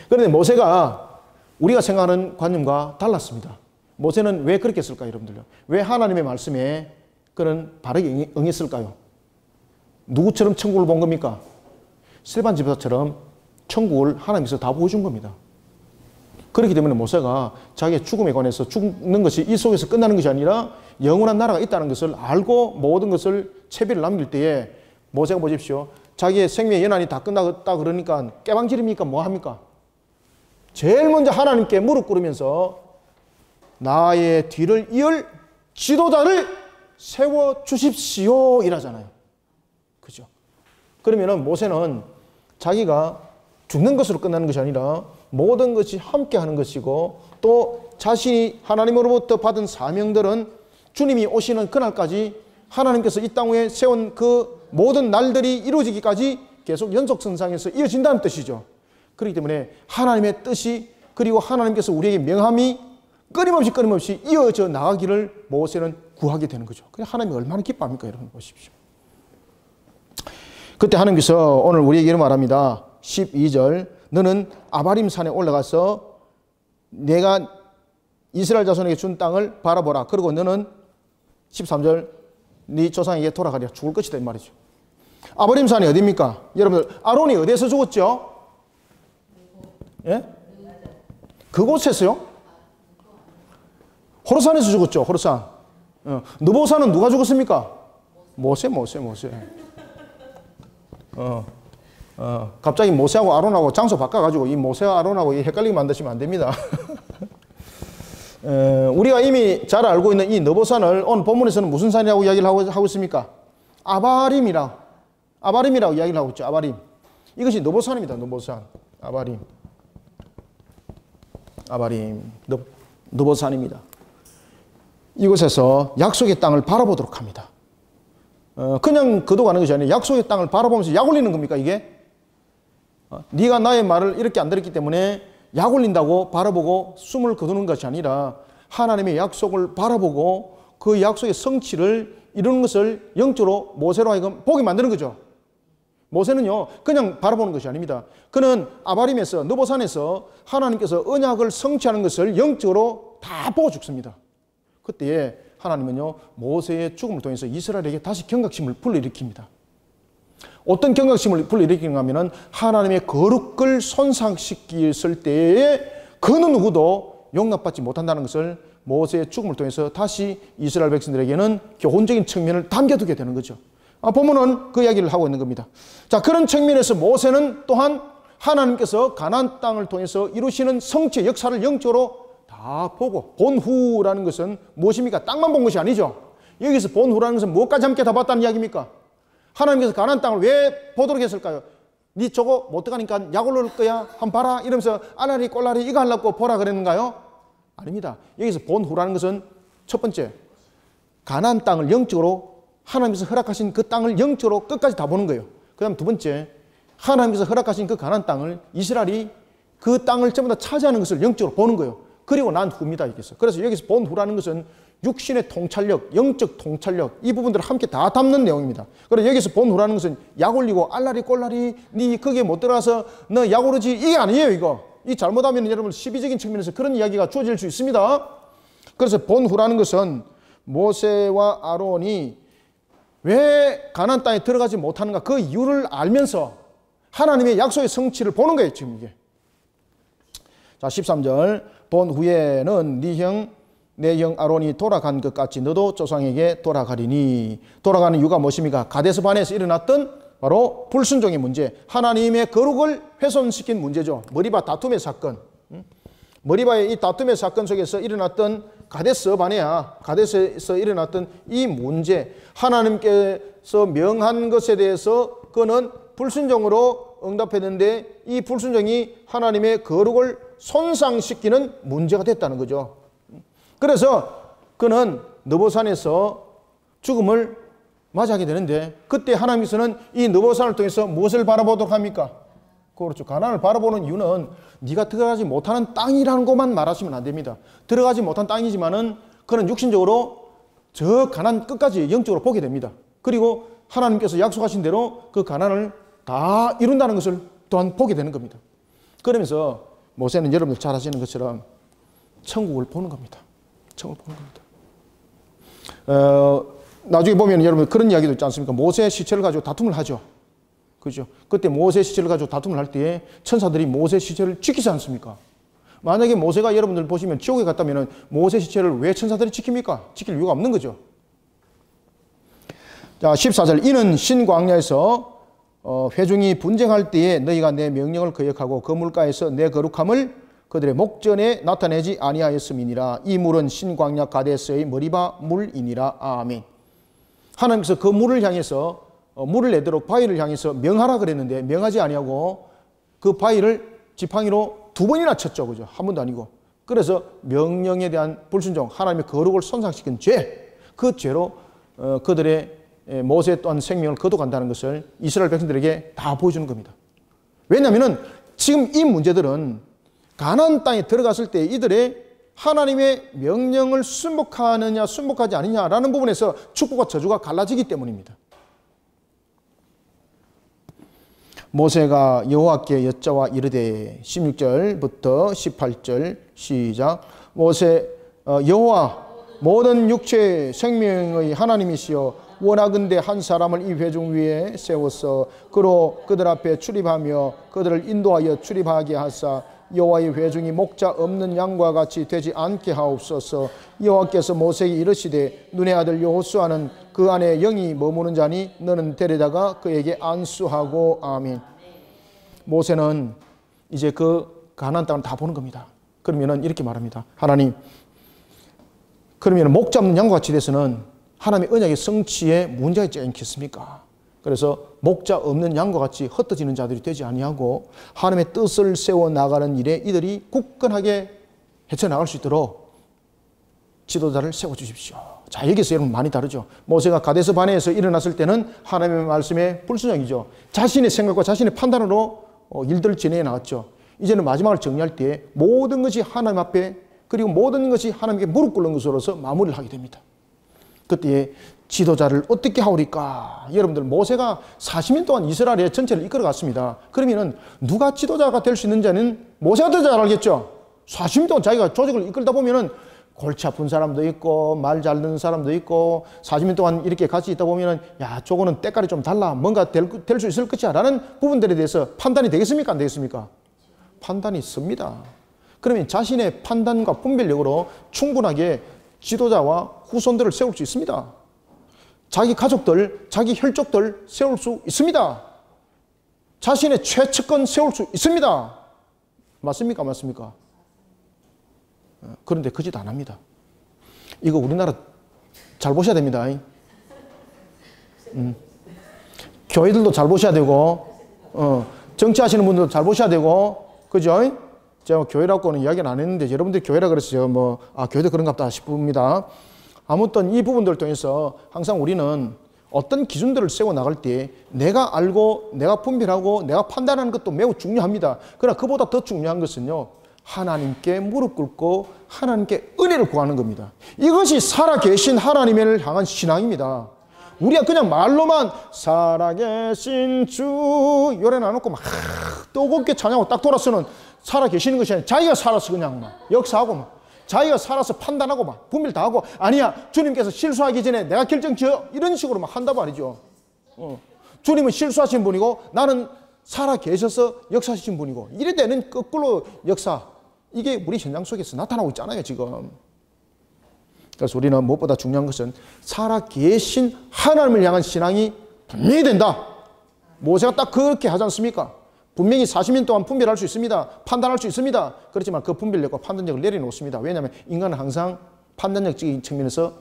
그런데 모세가 우리가 생각하는 관념과 달랐습니다. 모세는 왜 그렇게 했을까요, 여러분들요? 왜 하나님의 말씀에 그런 바르게 응했을까요? 누구처럼 천국을 본 겁니까? 스데반 집사처럼 천국을 하나님께서 다 보여준 겁니다. 그렇기 때문에 모세가 자기의 죽음에 관해서 죽는 것이 이 속에서 끝나는 것이 아니라 영원한 나라가 있다는 것을 알고 모든 것을 채비를 남길 때에 모세가 보십시오. 자기의 생명의 연한이 다 끝났다 그러니까 깨방지립니까? 뭐 합니까? 제일 먼저 하나님께 무릎 꿇으면서 나의 뒤를 이을 지도자를 세워주십시오 이라잖아요. 그죠? 그러면은 모세는 자기가 죽는 것으로 끝나는 것이 아니라 모든 것이 함께 하는 것이고 또 자신이 하나님으로부터 받은 사명들은 주님이 오시는 그날까지 하나님께서 이 땅 위에 세운 그 모든 날들이 이루어지기까지 계속 연속선상에서 이어진다는 뜻이죠. 그렇기 때문에 하나님의 뜻이 그리고 하나님께서 우리에게 명함이 끊임없이 이어져 나가기를 모세는 구하게 되는 거죠. 그래 하나님이 얼마나 기뻐합니까? 여러분 보십시오. 그때 하나님께서 오늘 우리에게 이런 말합니다. 12절 너는 아바림 산에 올라가서 내가 이스라엘 자손에게 준 땅을 바라보라. 그리고 너는 13절 네 조상에게 돌아가리라. 죽을 것이다 이 말이죠. 아바림 산이 어디입니까? 여러분들 아론이 어디에서 죽었죠? 예? 그곳에서요? 호르산에서 죽었죠. 호르산. 느보산은 누가 죽었습니까? 모세. 갑자기 모세하고 아론하고 장소 바꿔가지고 이 모세와 아론하고 헷갈리게 만드시면 안 됩니다. 우리가 이미 잘 알고 있는 이 느보산을 오늘 본문에서는 무슨 산이라고 이야기를 하고 있습니까? 아바림이라고 이야기를 하고 있죠. 아바림. 이것이 느보산입니다. 느보산. 아바림. 느보산입니다. 이곳에서 약속의 땅을 바라보도록 합니다. 그냥 거둬가는 것이 아니라 약속의 땅을 바라보면서 약 올리는 겁니까 이게? 네가 나의 말을 이렇게 안 들었기 때문에 약 올린다고 바라보고 숨을 거두는 것이 아니라 하나님의 약속을 바라보고 그 약속의 성취를 이루는 것을 영적으로 모세로 하여금 보게 만드는 거죠. 모세는요, 그냥 바라보는 것이 아닙니다. 그는 아바림에서, 느보산에서 하나님께서 언약을 성취하는 것을 영적으로 다 보고 죽습니다. 그때에 하나님은요, 모세의 죽음을 통해서 이스라엘에게 다시 경각심을 불러일으킵니다. 어떤 경각심을 불러일으키는가 하면은 하나님의 거룩을 손상시켰을 때에 그 누구도 용납받지 못한다는 것을 모세의 죽음을 통해서 다시 이스라엘 백성들에게는 교훈적인 측면을 담겨두게 되는 거죠. 본문은 그 이야기를 하고 있는 겁니다. 자, 그런 측면에서 모세는 또한 하나님께서 가나안 땅을 통해서 이루시는 성취의 역사를 영적으로 다 보고, 본후라는 것은 무엇입니까? 땅만 본 것이 아니죠. 여기서 본후라는 것은 무엇까지 함께 다 봤다는 이야기입니까? 하나님께서 가나안 땅을 왜 보도록 했을까요? 니 저거 못 들어가니까 약 올릴 거야? 한번 봐라 이러면서 알라리 꼴라리 이거 하려고 보라 그랬는가요? 아닙니다. 여기서 본후라는 것은 첫 번째, 가나안 땅을 영적으로 하나님께서 허락하신 그 땅을 영적으로 끝까지 다 보는 거예요. 그 다음 두 번째, 하나님께서 허락하신 그 가나안 땅을 이스라엘이 그 땅을 전부 다 차지하는 것을 영적으로 보는 거예요. 그리고 난 후입니다. 여기서. 그래서 여기서 본후라는 것은 육신의 통찰력, 영적 통찰력, 이 부분들을 함께 다 담는 내용입니다. 그래서 여기서 본후라는 것은 약 올리고 알라리 꼴라리 니 거기에 못 들어가서 너 약 오르지 이게 아니에요. 이거. 이 잘못하면 여러분 시비적인 측면에서 그런 이야기가 주어질 수 있습니다. 그래서 본후라는 것은 모세와 아론이 왜 가나안 땅에 들어가지 못하는가 그 이유를 알면서 하나님의 약속의 성취를 보는 거예요. 지금 이게. 자, 13절 본후에는 내 형 아론이 돌아간 것 같이 너도 조상에게 돌아가리니. 돌아가는 이유가 무엇입니까? 가데스 바네에서 일어났던 바로 불순종의 문제, 하나님의 거룩을 훼손시킨 문제죠. 머리바 다툼의 사건. 머리바의 이 다툼의 사건 속에서 일어났던 가데스 바네아, 가데스에서 일어났던 이 문제, 하나님께서 명한 것에 대해서 그는 불순종으로 응답했는데 이 불순종이 하나님의 거룩을 손상시키는 문제가 됐다는 거죠. 그래서 그는 느보산에서 죽음을 맞이하게 되는데 그때 하나님께서는 이 느보산을 통해서 무엇을 바라보도록 합니까? 그렇죠. 가나안을 바라보는 이유는 네가 들어가지 못하는 땅이라는 것만 말하시면 안 됩니다. 들어가지 못한 땅이지만은 그는 육신적으로 저 가나안 끝까지 영적으로 보게 됩니다. 그리고 하나님께서 약속하신 대로 그 가나안을 다 이룬다는 것을 또한 보게 되는 겁니다. 그러면서 모세는 여러분들 잘 아시는 것처럼 천국을 보는 겁니다. 천국을 보는 겁니다. 나중에 보면 여러분 그런 이야기도 있지 않습니까? 모세의 시체를 가지고 다툼을 하죠. 그죠? 그때 모세의 시체를 가지고 다툼을 할 때에 천사들이 모세의 시체를 지키지 않습니까? 만약에 모세가 여러분들 보시면 지옥에 갔다면 모세 시체를 왜 천사들이 지킵니까? 지킬 이유가 없는 거죠. 자, 14절. 이는 신광야에서 회중이 분쟁할 때에 너희가 내 명령을 거역하고 그 물가에서 내 거룩함을 그들의 목전에 나타내지 아니하였음이니라. 이 물은 신광야 가데스의 머리바 물이니라. 아멘. 하나님께서 그 물을 향해서 물을 내도록 바위를 향해서 명하라 그랬는데 명하지 아니하고 그 바위를 지팡이로 2번이나 쳤죠. 그죠? 한 번도 아니고. 그래서 명령에 대한 불순종, 하나님의 거룩을 손상시킨 죄, 그 죄로 그들의 모세 또한 생명을 거둬간다는 것을 이스라엘 백성들에게 다 보여주는 겁니다. 왜냐하면 지금 이 문제들은 가나안 땅에 들어갔을 때 이들의 하나님의 명령을 순복하느냐 순복하지 않느냐라는 부분에서 축복과 저주가 갈라지기 때문입니다. 모세가 여호와께 여짜와 이르되 16절부터 18절 시작. 모세 여호와 모든 육체의 생명의 하나님이시여 원하건대 한 사람을 이 회중 위에 세워서 그로 그들 앞에 출입하며 그들을 인도하여 출입하게 하사 여호와의 회중이 목자 없는 양과 같이 되지 않게 하옵소서. 여호와께서 모세에게 이르시되 눈의 아들 여호수아는 그 안에 영이 머무는 자니 너는 데려다가 그에게 안수하고. 아멘. 모세는 이제 그 가나안 땅을 다 보는 겁니다. 그러면은 이렇게 말합니다. 하나님, 그러면 목자 없는 양과 같이 돼서는 하나님의 언약의 성취에 문제가 있지 않겠습니까? 그래서 목자 없는 양과 같이 흩어지는 자들이 되지 아니하고 하나님의 뜻을 세워 나가는 일에 이들이 굳건하게 헤쳐나갈 수 있도록 지도자를 세워주십시오. 자, 여기서 여러분 많이 다르죠. 모세가 가데스 바네에서 일어났을 때는 하나님의 말씀에 불순종이죠. 자신의 생각과 자신의 판단으로 일들을 진행해 나갔죠. 이제는 마지막을 정리할 때 모든 것이 하나님 앞에 그리고 모든 것이 하나님께 무릎 꿇는 것으로서 마무리를 하게 됩니다. 그때 지도자를 어떻게 하오리까? 여러분들, 모세가 40년 동안 이스라엘의 전체를 이끌어 갔습니다. 그러면은 누가 지도자가 될 수 있는지는 모세가 더 잘 알겠죠? 40년 동안 자기가 조직을 이끌다 보면은 골치 아픈 사람도 있고 말 잘 듣는 사람도 있고 40년 동안 이렇게 같이 있다 보면은 야, 저거는 때깔이 좀 달라, 뭔가 될 수 있을 것이야 라는 부분들에 대해서 판단이 되겠습니까? 안 되겠습니까? 판단이 씁니다. 그러면 자신의 판단과 분별력으로 충분하게 지도자와 후손들을 세울 수 있습니다. 자기 가족들, 자기 혈족들 세울 수 있습니다. 자신의 최측근 세울 수 있습니다. 맞습니까? 맞습니까? 그런데 그 짓 안 합니다. 이거 우리나라 잘 보셔야 됩니다. 교회들도 잘 보셔야 되고, 정치하시는 분들도 잘 보셔야 되고, 그죠? 제가 교회라고는 이야기는 안 했는데, 여러분들이 교회라 그랬어요. 교회도 그런갑다 싶습니다. 아무튼 이 부분들을 통해서 항상 우리는 어떤 기준들을 세워 나갈 때 내가 알고, 내가 분별하고, 내가 판단하는 것도 매우 중요합니다. 그러나 그보다 더 중요한 것은요, 하나님께 무릎 꿇고 하나님께 은혜를 구하는 겁니다. 이것이 살아계신 하나님을 향한 신앙입니다. 우리가 그냥 말로만 살아계신 주 요래 놔놓고 막 뜨겁게 찬양하고 딱 돌아서는 살아계시는 것이 아니라 자기가 살아서 그냥 막 역사하고 막 자기가 살아서 판단하고 막 분별 다 하고, 아니야 주님께서 실수하기 전에 내가 결정 지어, 이런 식으로 막 한단 말이죠. 주님은 실수하신 분이고 나는 살아계셔서 역사하신 분이고, 이래 되는 거꾸로 역사, 이게 우리 현장 속에서 나타나고 있잖아요 지금. 그래서 우리는 무엇보다 중요한 것은 살아계신 하나님을 향한 신앙이 분명히 된다. 모세가 딱 그렇게 하지 않습니까? 분명히 40년 동안 분별할 수 있습니다. 판단할 수 있습니다. 그렇지만 그 분별력과 판단력을 내려놓습니다. 왜냐하면 인간은 항상 판단력적인 측면에서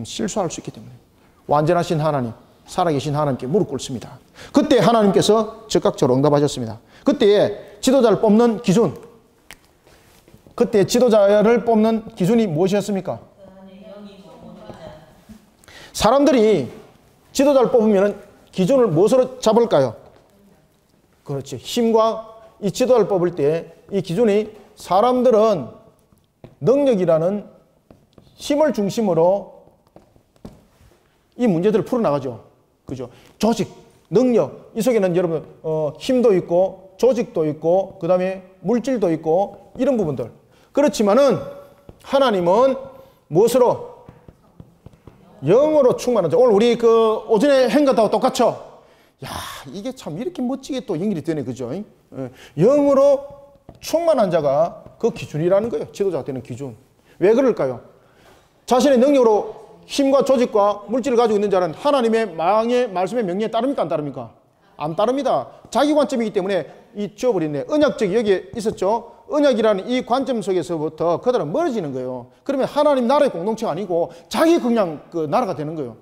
실수할 수 있기 때문에. 완전하신 하나님, 살아계신 하나님께 무릎 꿇습니다. 그때 하나님께서 즉각적으로 응답하셨습니다. 그때 지도자를 뽑는 기준, 그때 지도자를 뽑는 기준이 무엇이었습니까? 사람들이 지도자를 뽑으면 기준을 무엇으로 잡을까요? 그렇지, 힘과 이 지도자를 뽑을 때 이 기준이, 사람들은 능력이라는 힘을 중심으로 이 문제들을 풀어나가죠. 그죠? 조직, 능력, 이 속에는 여러분 힘도 있고 조직도 있고 그 다음에 물질도 있고 이런 부분들. 그렇지만은 하나님은 무엇으로? 영으로 충만한 자. 오늘 우리 오전에 한 것하고 똑같죠? 야, 이게 참 이렇게 멋지게 또 연결이 되네, 그죠? 영으로 충만한 자가 그 기준이라는 거예요. 지도자가 되는 기준. 왜 그럴까요? 자신의 능력으로 힘과 조직과 물질을 가지고 있는 자는 하나님의 말씀의 명령에 따릅니까? 안 따릅니까? 안 따릅니다. 자기 관점이기 때문에 이 지워버렸네. 언약적이 여기에 있었죠. 언약이라는 이 관점 속에서부터 그들은 멀어지는 거예요. 그러면 하나님 나라의 공동체가 아니고 자기 그냥 나라가 되는 거예요.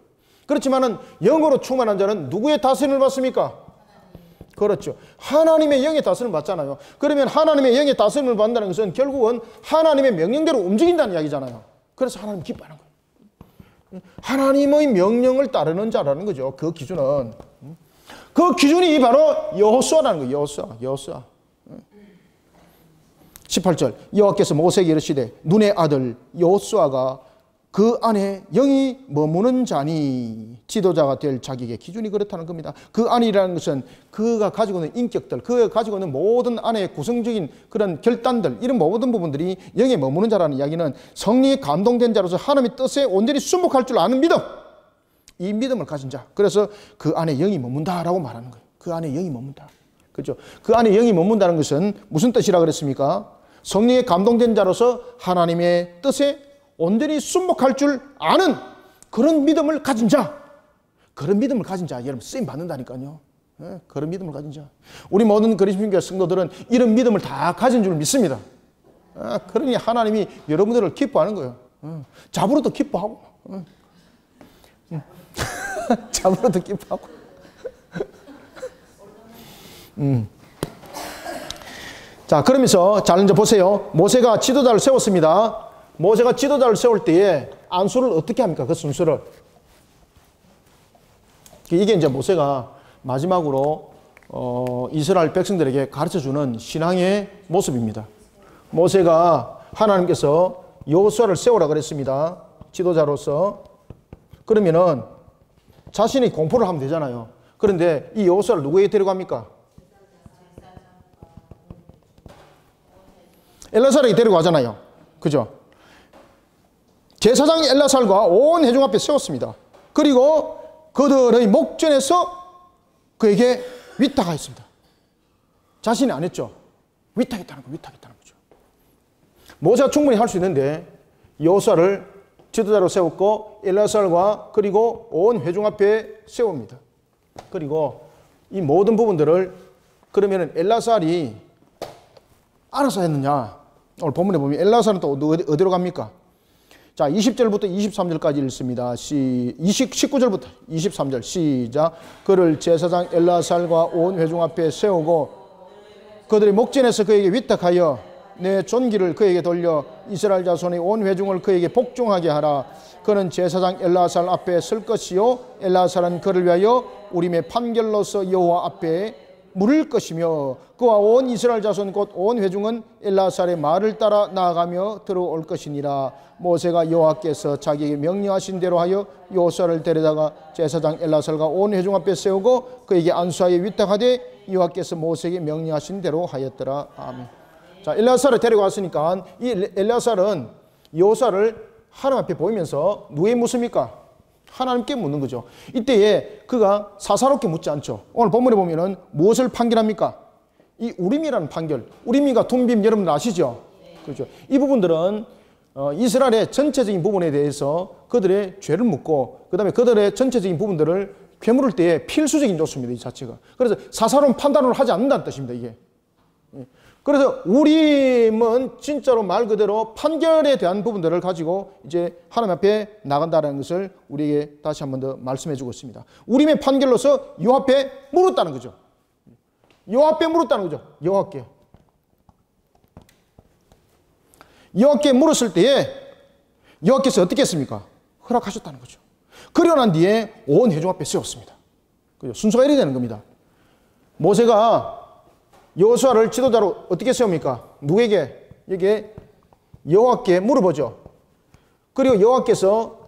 그렇지만은 영으로 충만한 자는 누구의 다스림을 받습니까? 그렇죠. 하나님의 영의 다스림을 받잖아요. 그러면 하나님의 영의 다스림을 받는다는 것은 결국은 하나님의 명령대로 움직인다는 이야기잖아요. 그래서 하나님 기뻐하는 거예요. 하나님의 명령을 따르는 자라는 거죠. 그 기준은. 그 기준이 바로 여호수아라는 거예요. 여호수아. 18절, 여호와께서 모세에게 이르시되 눈의 아들 여호수아가 그 안에 영이 머무는 자니, 지도자가 될 자격의 기준이 그렇다는 겁니다. 그 안이라는 것은 그가 가지고 있는 인격들, 그가 가지고 있는 모든 안의 구성적인 그런 결단들, 이런 모든 부분들이 영에 머무는 자라는 이야기는 성령에 감동된 자로서 하나님의 뜻에 온전히 순복할 줄 아는 믿음, 이 믿음을 가진 자. 그래서 그 안에 영이 머문다라고 말하는 거예요. 그 안에 영이 머문다. 그렇죠? 그 안에 영이 머문다는 것은 무슨 뜻이라 그랬습니까? 성령에 감동된 자로서 하나님의 뜻에 온전히 순복할 줄 아는 그런 믿음을 가진 자. 그런 믿음을 가진 자, 여러분 쓰임 받는다니까요. 네? 그런 믿음을 가진 자. 우리 모든 그리스도인교회 성도들은 이런 믿음을 다 가진 줄 믿습니다. 그러니 하나님이 여러분들을 기뻐하는 거예요. 잡으로도 기뻐하고, 잡으로도 기뻐하고. 자, 그러면서 자, 이제 보세요. 모세가 지도자를 세웠습니다. 모세가 지도자를 세울 때에 안수를 어떻게 합니까? 그 순서를. 이게 이제 모세가 마지막으로 이스라엘 백성들에게 가르쳐주는 신앙의 모습입니다. 모세가 하나님께서 여호수아를 세우라 그랬습니다. 지도자로서. 그러면은 자신이 공포를 하면 되잖아요. 그런데 이 여호수아를 누구에게 데려갑니까? 엘라살에게 데려가잖아요. 그죠? 제사장 엘라살과 온 회중 앞에 세웠습니다. 그리고 그들의 목전에서 그에게 위탁하였습니다. 자신이 안 했죠. 위탁했다는 거죠. 모세가 충분히 할 수 있는데 여호수아를 지도자로 세웠고 엘라살과 그리고 온 회중 앞에 세웁니다. 그리고 이 모든 부분들을 그러면은 엘라살이 알아서 했느냐? 오늘 본문에 보면 엘라살은 또 어디로 갑니까? 자, 20절부터 23절까지 읽습니다. 19절부터 23절 시작. 그를 제사장 엘라살과 온 회중 앞에 세우고 그들의 목전에서 그에게 위탁하여 내 존귀를 그에게 돌려 이스라엘 자손의 온 회중을 그에게 복종하게 하라. 그는 제사장 엘라살 앞에 설 것이요 엘라살은 그를 위하여 우림의 판결로서 여호와 앞에 물을 것이며 그와 온 이스라엘 자손 곧 온 회중은 엘라살의 말을 따라 나아가며 들어올 것이니라. 모세가 여호와께서 자기에게 명령하신 대로 하여 여호수아를 데려다가 제사장 엘라살과 온 회중 앞에 세우고 그에게 안수하여 위탁하되 여호와께서 모세에게 명령하신 대로 하였더라. 아멘. 자, 엘라살을 데려갔으니까 이 엘라살은 여호수아를 하나님 앞에 보이면서 누구에게 묻습니까? 하나님께 묻는 거죠. 이때에 그가 사사롭게 묻지 않죠. 오늘 본문에 보면은 무엇을 판결합니까? 이 우림이라는 판결. 우림과 툼빔 여러분들 아시죠? 그렇죠. 이 부분들은 이스라엘의 전체적인 부분에 대해서 그들의 죄를 묻고 그다음에 그들의 전체적인 부분들을 괴물을 때에 필수적인 요소입니다. 이 자체가. 그래서 사사로운 판단을 하지 않는다는 뜻입니다. 이게. 그래서 우림은 진짜로 말 그대로 판결에 대한 부분들을 가지고 이제 하나님 앞에 나간다는 것을 우리에게 다시 한 번 더 말씀해 주고 있습니다. 우림의 판결로서 여호와 앞에 물었다는 거죠. 여호와 앞에 물었다는 거죠. 여호와께 물었을 때에 여호와께서 어떻게 했습니까? 허락하셨다는 거죠. 그리고 난 뒤에 온 회중 앞에 세웠습니다. 그죠? 순서가 이렇게 되는 겁니다. 모세가 여호수아를 지도자로 어떻게 세웁니까? 누구에게? 여기에 여호와께 물어보죠. 그리고 여호와께서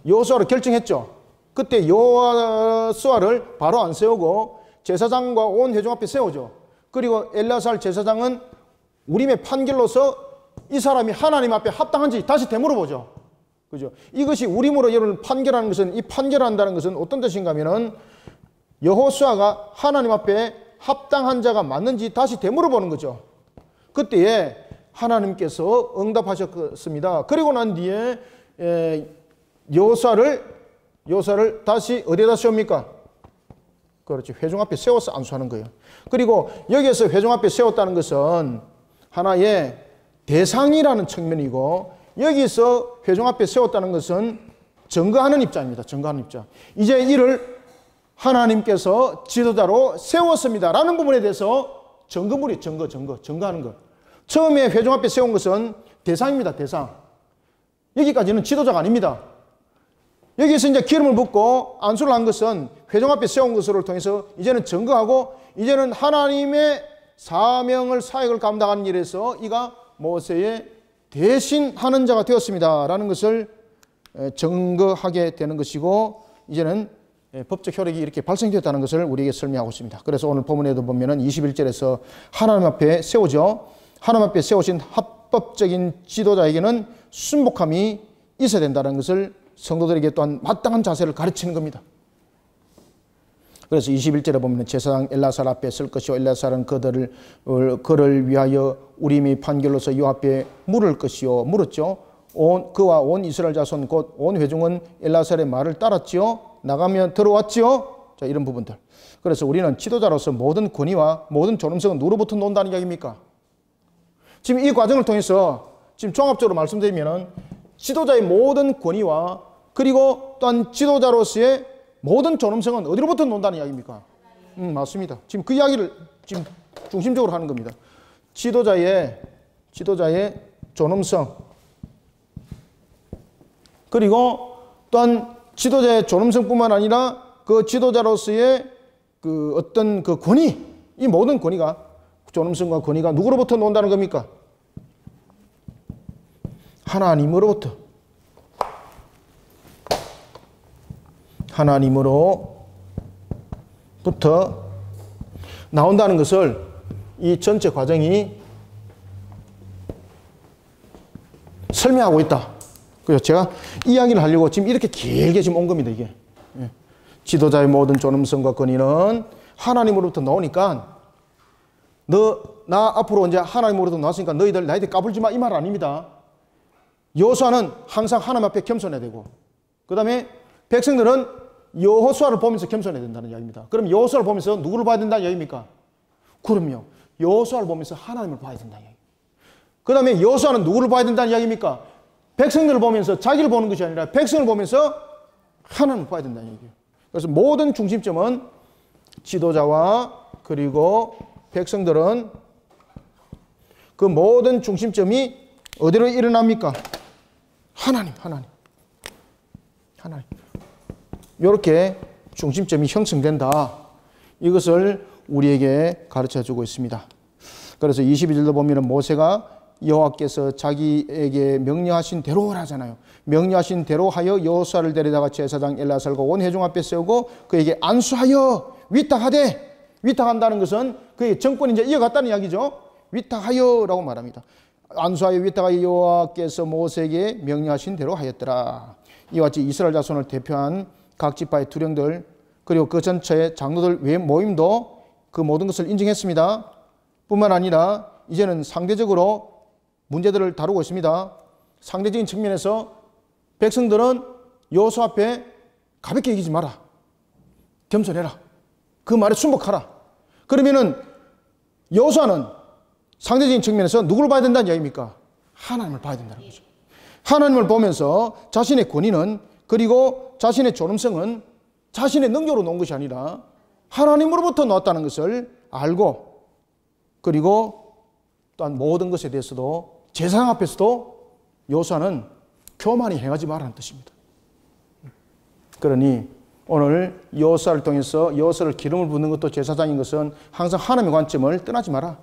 여호수아를 결정했죠. 그때 여호수아를 바로 안 세우고 제사장과 온 회중 앞에 세우죠. 그리고 엘라살 제사장은 우림의 판결로서 이 사람이 하나님 앞에 합당한지 다시 되물어보죠. 그죠? 이것이 우림으로 여러분 판결하는 것은, 이 판결한다는 것은 어떤 뜻인가 하면은 여호수아가 하나님 앞에 합당한 자가 맞는지 다시 되물어보는 거죠. 그때에 하나님께서 응답하셨습니다. 그리고 난 뒤에 여호수아를 다시 어디에다 세웁니까? 그렇지. 회중 앞에 세워서 안수하는 거예요. 그리고 여기에서 회중 앞에 세웠다는 것은 하나의 대상이라는 측면이고 여기서 회중 앞에 세웠다는 것은 증거하는 입장입니다. 증거하는 입장. 이제 이를 하나님께서 지도자로 세웠습니다 라는 부분에 대해서 증거물이 증거하는 것. 처음에 회중 앞에 세운 것은 대상입니다. 대상. 여기까지는 지도자가 아닙니다. 여기서 이제 기름을 붓고 안수를 한 것은 회중 앞에 세운 것을 통해서 이제는 증거하고 이제는 하나님의 사역을 감당하는 일에서 이가 모세의 대신하는 자가 되었습니다 라는 것을 증거하게 되는 것이고 이제는 법적 효력이 이렇게 발생되었다는 것을 우리에게 설명하고 있습니다. 그래서 오늘 본문에도 보면은 21절에서 하나님 앞에 세우죠. 하나님 앞에 세우신 합법적인 지도자에게는 순복함이 있어야 된다는 것을 성도들에게 또한 마땅한 자세를 가르치는 겁니다. 그래서 21절에 보면 제사장 엘라살 앞에 설 것이요 엘라살은 그를 위하여 우림의 판결로서 요 앞에 물을 것이요 물었죠. 그와 온 이스라엘 자손 곧 온 회중은 엘라살의 말을 따랐지요. 나가면 들어왔지요. 자, 이런 부분들. 그래서 우리는 지도자로서 모든 권위와 모든 존엄성은 누구로부터 논다는 이야기입니까? 지금 이 과정을 통해서 지금 종합적으로 말씀드리면은 지도자의 모든 권위와 그리고 또한 지도자로서의 모든 존엄성은 어디로부터 논다는 이야기입니까? 맞습니다. 지금 그 이야기를 지금 중심적으로 하는 겁니다. 지도자의 존엄성 그리고 또한 지도자의 존엄성뿐만 아니라 그 지도자로서의 그 어떤 그 권위, 이 모든 권위가 존엄성과 권위가 누구로부터 논다는 겁니까? 하나님으로부터. 하나님으로부터 나온다는 것을 이 전체 과정이 설명하고 있다. 그래서 제가 이야기를 하려고 지금 이렇게 길게 지금 온 겁니다, 이게. 지도자의 모든 존엄성과 권위는 하나님으로부터 나오니까 나 앞으로 이제 하나님으로부터 나왔으니까 너희들 나한테 까불지 마, 이 말 아닙니다. 여호수아는 항상 하나님 앞에 겸손해야 되고, 그 다음에 백성들은 여호수아를 보면서 겸손해야 된다는 이야기입니다. 그럼 여호수아를 보면서 누구를 봐야 된다는 이야기입니까? 그럼요, 여호수아를 보면서 하나님을 봐야 된다는 이야기. 그 다음에 여호수아는 누구를 봐야 된다는 이야기입니까? 백성들을 보면서 자기를 보는 것이 아니라 백성을 보면서 하나님을 봐야 된다는 얘기예요. 그래서 모든 중심점은 지도자와 그리고 백성들은 그 모든 중심점이 어디로 일어납니까? 하나님. 이렇게 중심점이 형성된다. 이것을 우리에게 가르쳐주고 있습니다. 그래서 22절도 보면 모세가 여호와께서 자기에게 명령하신 대로 하잖아요. 명령하신 대로 하여 여호수아를 데려다가 제사장 엘라살과 온 회중 앞에 세우고 그에게 안수하여 위탁한다는 것은 그의 정권이 이제 이어갔다는 이야기죠. 위탁하여라고 말합니다. 안수하여 위탁하여 여호와께서 모세에게 명령하신 대로 하였더라. 이와 같이 이스라엘 자손을 대표한 각 지파의 두령들 그리고 그 전체의 장로들 외 모임도 그 모든 것을 인정했습니다. 뿐만 아니라 이제는 상대적으로 문제들을 다루고 있습니다. 상대적인 측면에서 백성들은 여호수아 앞에 가볍게 여기지 마라. 겸손해라. 그 말에 순복하라. 그러면은 여호수아는 상대적인 측면에서 누구를 봐야 된다는 이야기입니까? 하나님을 봐야 된다는 거죠. 하나님을 보면서 자신의 권위는 그리고 자신의 존엄성은 자신의 능력으로 놓은 것이 아니라 하나님으로부터 나왔다는 것을 알고 그리고 또한 모든 것에 대해서도 제사장 앞에서도 여호수아는 교만히 행하지 말라는 뜻입니다. 그러니 오늘 여호수아를 통해서 여호수아를 기름을 붓는 것도 제사장인 것은 항상 하나님의 관점을 떠나지 마라.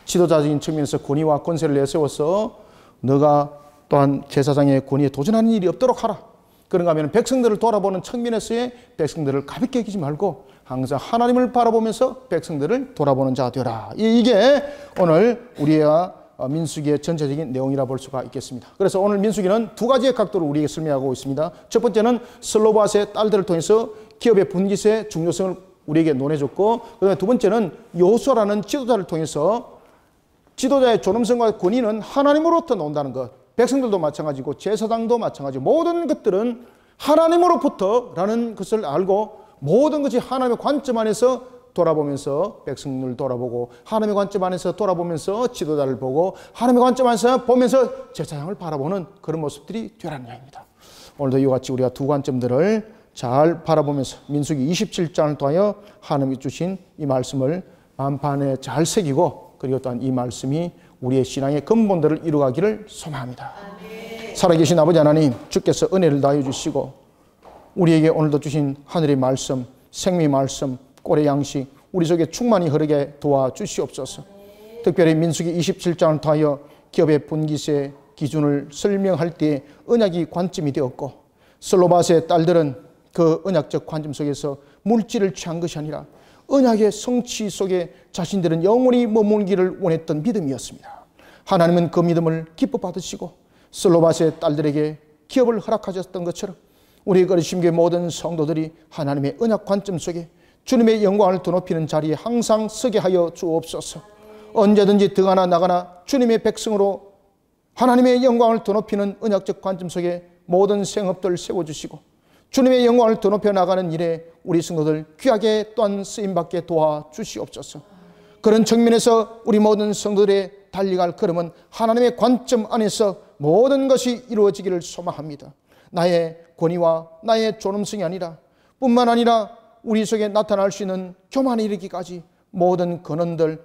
지도자적인 측면에서 권위와 권세를 내세워서 너가 또한 제사장의 권위에 도전하는 일이 없도록 하라. 그런가 하면 백성들을 돌아보는 측면에서의 백성들을 가볍게 여기지 말고 항상 하나님을 바라보면서 백성들을 돌아보는 자가 되어라. 이게 오늘 우리가 민수기의 전체적인 내용이라 볼 수가 있겠습니다. 그래서 오늘 민수기는 두 가지의 각도로 우리에게 설명하고 있습니다. 첫 번째는 슬로바스의 딸들을 통해서 기업의 분깃의 중요성을 우리에게 논해줬고, 그 다음에 두 번째는 여호수아라는 지도자를 통해서 지도자의 존엄성과 권위는 하나님으로부터 나온다는 것. 백성들도 마찬가지고 제사장도 마찬가지고 모든 것들은 하나님으로부터라는 것을 알고 모든 것이 하나님의 관점 안에서 돌아보면서 백성을 돌아보고 하나님의 관점 안에서 돌아보면서 지도자를 보고 하나님의 관점 안에서 보면서 제사장을 바라보는 그런 모습들이 되라는 이야기입니다. 오늘도 이와 같이 우리가 두 관점들을 잘 바라보면서 민수기 27장을 통하여 하나님이 주신 이 말씀을 만판에 잘 새기고 그리고 또한 이 말씀이 우리의 신앙의 근본들을 이루어가기를 소망합니다. 살아계신 아버지 하나님, 주께서 은혜를 다해 주시고 우리에게 오늘도 주신 하늘의 말씀, 생명의 말씀, 꼴의 양식 우리 속에 충만히 흐르게 도와주시옵소서. 특별히 민수기 27장을 통하여 기업의 분깃의 기준을 설명할 때 언약이 관점이 되었고 슬로바스의 딸들은 그 언약적 관점 속에서 물질을 취한 것이 아니라 언약의 성취 속에 자신들은 영원히 머물기를 원했던 믿음이었습니다. 하나님은 그 믿음을 기뻐 받으시고 슬로바스의 딸들에게 기업을 허락하셨던 것처럼 우리 거리심교의 모든 성도들이 하나님의 언약 관점 속에 주님의 영광을 드높이는 자리에 항상 서게 하여 주옵소서. 언제든지 들어가나 나가나 주님의 백성으로 하나님의 영광을 드높이는 언약적 관점 속에 모든 생업들을 세워주시고 주님의 영광을 드높여 나가는 일에 우리 성도들 귀하게 또한 쓰임받게 도와주시옵소서. 그런 측면에서 우리 모든 성도들의 달려갈 걸음은 하나님의 관점 안에서 모든 것이 이루어지기를 소망합니다. 나의 권위와 나의 존엄성이 아니라 뿐만 아니라 우리 속에 나타날 수 있는 교만에 이르기까지 모든 근원들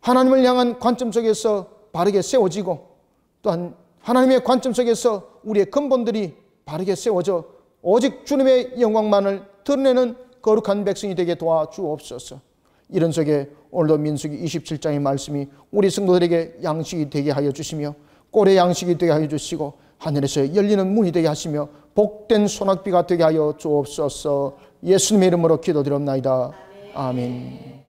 하나님을 향한 관점 속에서 바르게 세워지고 또한 하나님의 관점 속에서 우리의 근본들이 바르게 세워져 오직 주님의 영광만을 드러내는 거룩한 백성이 되게 도와주옵소서. 이런 속에 오늘도 민수기 27장의 말씀이 우리 성도들에게 양식이 되게 하여 주시며 꼴의 양식이 되게 하여 주시고 하늘에서 열리는 문이 되게 하시며 복된 소낙비가 되게 하여 주옵소서. 예수님의 이름으로 기도드립나이다. 아멘.